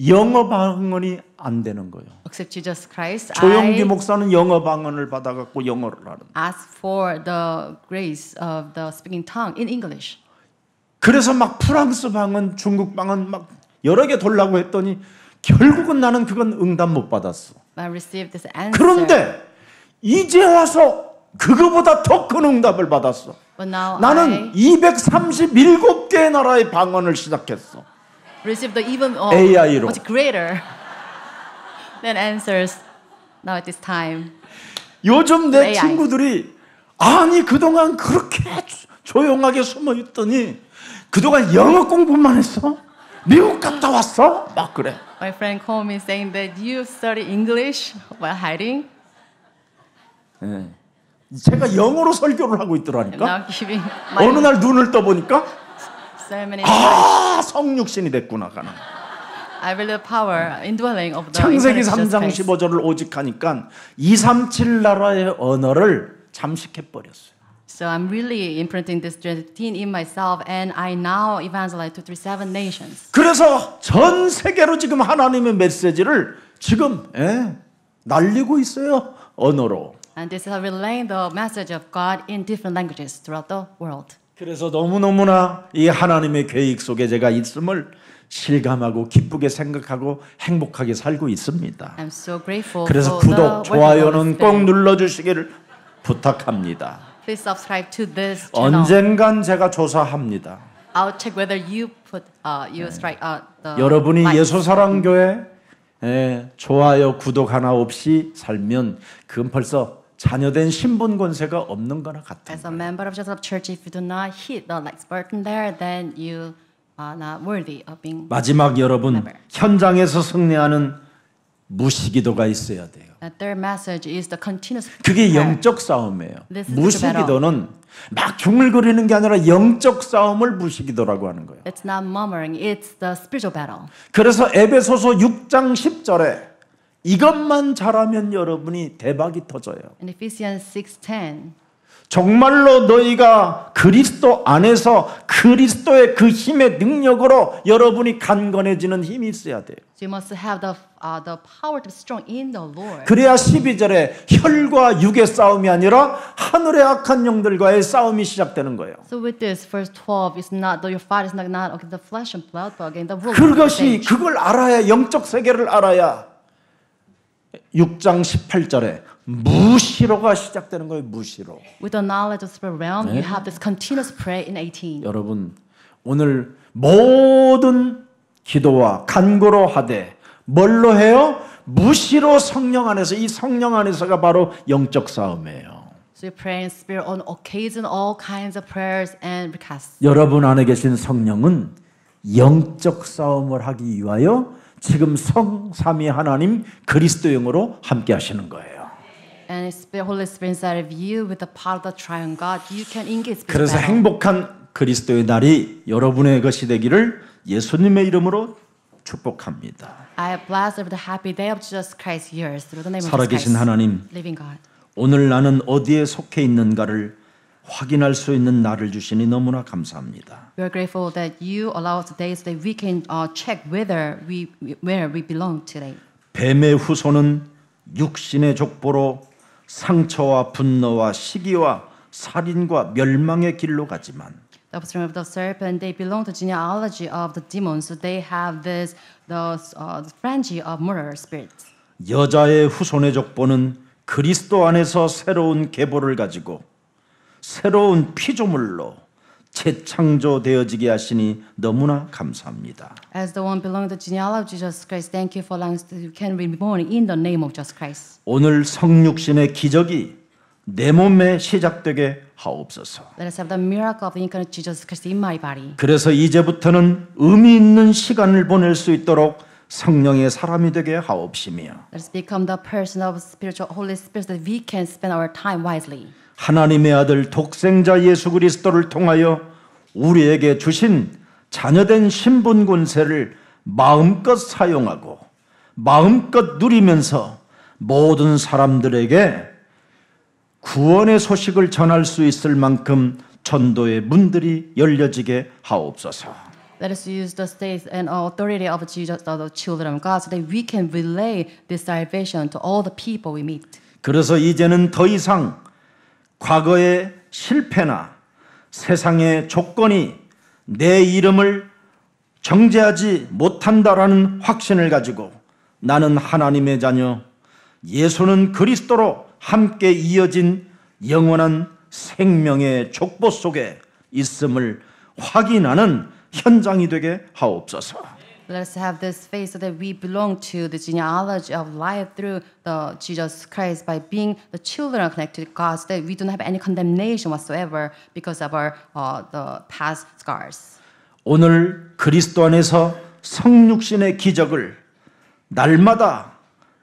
영어 방언이 안 되는 거예요. Except Jesus Christ, 조영기 I 목사는 영어 방언을 받아갖고 영어를 하는. ask for the grace of the speaking tongue in English. 그래서 막 프랑스 방언, 중국 방언 막 여러 개 돌라고 했더니 결국은 나는 그건 응답 못 받았어. I received this answer. 그런데 이제 와서 그거보다 더 큰 응답을 받았어. But now 나는 237개의 나라의 방언을 시작했어. I received the even AI로. much greater than answers now at this time. 요즘 내 AI. 친구들이 아니 그동안 그렇게 조용하게 숨어 있더니 그동안 영어 공부만 했어? 미국 갔다 왔어? 막 그래. My friend called me saying that you study English while hiding. 예. 제가 영어로 설교를 하고 And 있더라니까. now giving 어느 my 날 눈을 떠보니까 sermon in English. 아 성육신이 됐구나 가는. I believe the power indwelling of the 창세기 intelligence 3장 Christ. 15절을 오직하니까 237 나라의 언어를 잠식해 버렸어요. So I'm really imprinting this routine in myself, and I now evangelize to 37 nations. 그래서 전 세계로 지금 하나님의 메시지를 지금 날리고 있어요. 언어로. And this is relaying the message of God in different languages throughout the world. 그래서 너무너무나 이 하나님의 계획 속에 제가 있음을 실감하고 기쁘게 생각하고 행복하게 살고 있습니다. I'm so grateful 그래서 for the 구독, work of the 좋아요는 Holy 꼭 Spirit. 눌러주시기를 부탁합니다. Please subscribe to this channel. 언젠간 제가 조사합니다. I'll check whether you put you strike the 여러분이 likes. 예수사랑교회 좋아요, 구독 하나 없이 살면 그건 벌써 자녀된 신분 권세가 없는 거나 같아요. As a member of Jesus Church, if you do not hit the likes button there, then you are not worthy of being. 마지막 여러분 현장에서 승리하는 무시기도가 있어야 돼요. The third message is the continuous 그게 prayer. 영적 싸움이에요. This is 무시기도는 막 중얼거리는 게 아니라 영적 싸움을 무시기도라고 하는 거예요. It's not murmuring; it's the spiritual battle. 그래서 에베소서 6장 10절에 이것만 잘하면 여러분이 대박이 터져요. In Ephesians 6:10, 정말로 너희가 그리스도 안에서 그리스도의 그 힘의 능력으로 여러분이 강건해지는 힘이 있어야 돼요. So you must have the power to be strong in the Lord. 그래야 12절에 혈과 육의 싸움이 아니라 하늘의 악한 영들과의 싸움이 시작되는 거예요. So with this, verse 12 is not, though your fight is not against the flesh and blood, but against the ruler. 그것이 그걸 알아야 영적 세계를 알아야 6장 18절에 무시로가 시작되는 거예요. 무시로. With the knowledge of the spirit realm, you have this continuous prayer in 18. 여러분 오늘 모든 기도와 간구로 하되 뭘로 해요? 무시로 성령 안에서. 이 성령 안에서가 바로 영적 싸움이에요. So you pray in spirit on occasion, all kinds of prayers and requests. 여러분 안에 계신 성령은 영적 싸움을 하기 위하여 지금 성삼위 하나님 그리스도 영으로 함께 하시는 거예요. And Holy Spirit inside of you with the power of the triune God, you can engage. 그래서 행복한 그리스도의 날이 여러분의 것이 되기를 예수님의 이름으로 축복합니다. I bless over the happy day of Jesus Christ yours through the name of Jesus 살아계신 Christ. 하나님, Living God. 오늘 나는 어디에 속해 있는가를 확인할 수 있는 날을 주시니 너무나 감사합니다. We are grateful that you allow us today so that we can check where we belong today. 뱀의 후손은 육신의 족보로 상처와 분노와 시기와 살인과 멸망의 길로 가지만 The offspring of the serpent, they belong to genealogy of the demons, so they have the frenzy of murder spirits. 여자의 후손의 족보는 그리스도 안에서 새로운 계보를 가지고 새로운 피조물로 재창조되어지게 하시니 너무나 감사합니다. As the one belonging to the genealogy of Jesus Christ, thank you for allowing us to can be born in the name of Jesus Christ. 오늘 성육신의 기적이 내 몸에 시작되게 하옵소서. Let us have the miracle of the incarnate Jesus Christ in my body. 그래서 이제부터는 의미 있는 시간을 보낼 수 있도록 성령의 사람이 되게 하옵시며 Let us become the person of spiritual Holy Spirit, so that we can spend our time wisely. 하나님의 아들 독생자 예수 그리스도를 통하여 우리에게 주신 자녀된 신분 권세를 마음껏 사용하고 마음껏 누리면서 모든 사람들에게 구원의 소식을 전할 수 있을 만큼 전도의 문들이 열려지게 하옵소서. Let us use the state and authority of Jesus, the children of God, so that we can relay this salvation to all the people we meet. 그래서 이제는 더 이상 과거의 실패나 세상의 조건이 내 이름을 정죄하지 못한다라는 확신을 가지고 나는 하나님의 자녀, 예수는 그리스도로 함께 이어진 영원한 생명의 족보 속에 있음을 확인하는 현장이 되게 하옵소서. Let us have this faith so that we belong to the genealogy of life through the Jesus Christ by being the children connected to God, so that we don't have any condemnation whatsoever because of our the past scars. 오늘 그리스도 안에서 성육신의 기적을 날마다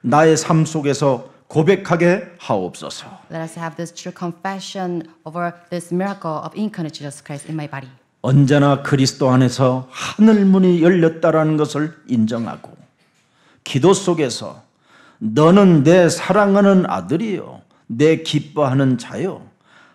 나의 삶 속에서 고백하게 하옵소서. Let us have this true confession over this miracle of incarnate Jesus Christ in my body. 언제나 그리스도 안에서 하늘 문이 열렸다라는 것을 인정하고 기도 속에서 너는 내 사랑하는 아들이요 내 기뻐하는 자요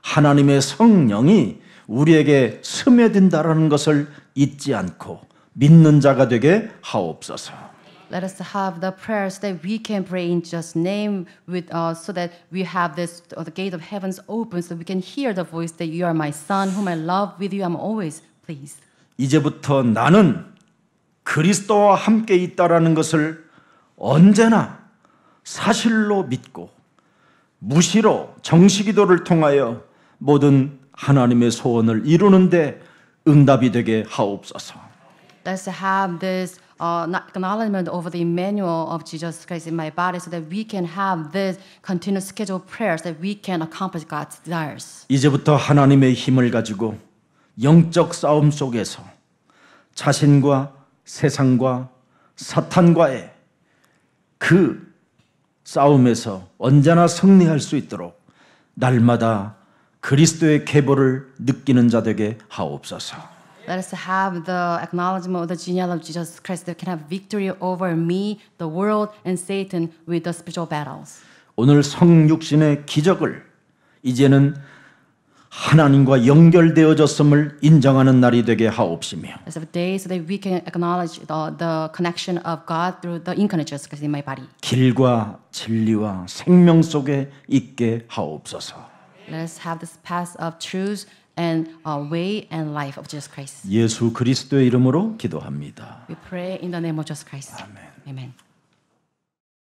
하나님의 성령이 우리에게 스며든다라는 것을 잊지 않고 믿는 자가 되게 하옵소서. Let us have the prayers that we can pray in Jesus' name, with so that we have this the gate of heavens open, so we can hear the voice that you are my son, whom I love. With you, I'm always pleased. 이제부터 나는 그리스도와 함께 있다라는 것을 언제나 사실로 믿고 무시로 정식기도를 통하여 모든 하나님의 소원을 이루는데 응답이 되게 하옵소서. Let's have this acknowledgement over the Emmanuel of Jesus Christ in my body, so that we can have this continuous scheduled prayers that we can accomplish God's desires. 이제부터 하나님의 힘을 가지고 영적 싸움 속에서 자신과 세상과 사탄과의 그 싸움에서 언제나 승리할 수 있도록 날마다 그리스도의 계보를 느끼는 자 되게 하옵소서. Let us have the acknowledgement of the genealogy of Jesus Christ that can have victory over me, the world, and Satan with the spiritual battles. 오늘 성육신의 기적을 이제는 하나님과 연결되어졌음을 인정하는 날이 되게 하옵시며 As of a day so that we can acknowledge the connection of God through the incarnate Jesus Christ in my body. 길과 진리와 생명 속에 있게 하옵소서. Let us have this path of truth and way and life of Jesus Christ. 예수 그리스도의 이름으로 기도합니다. We pray in the name of Jesus Christ. Amen.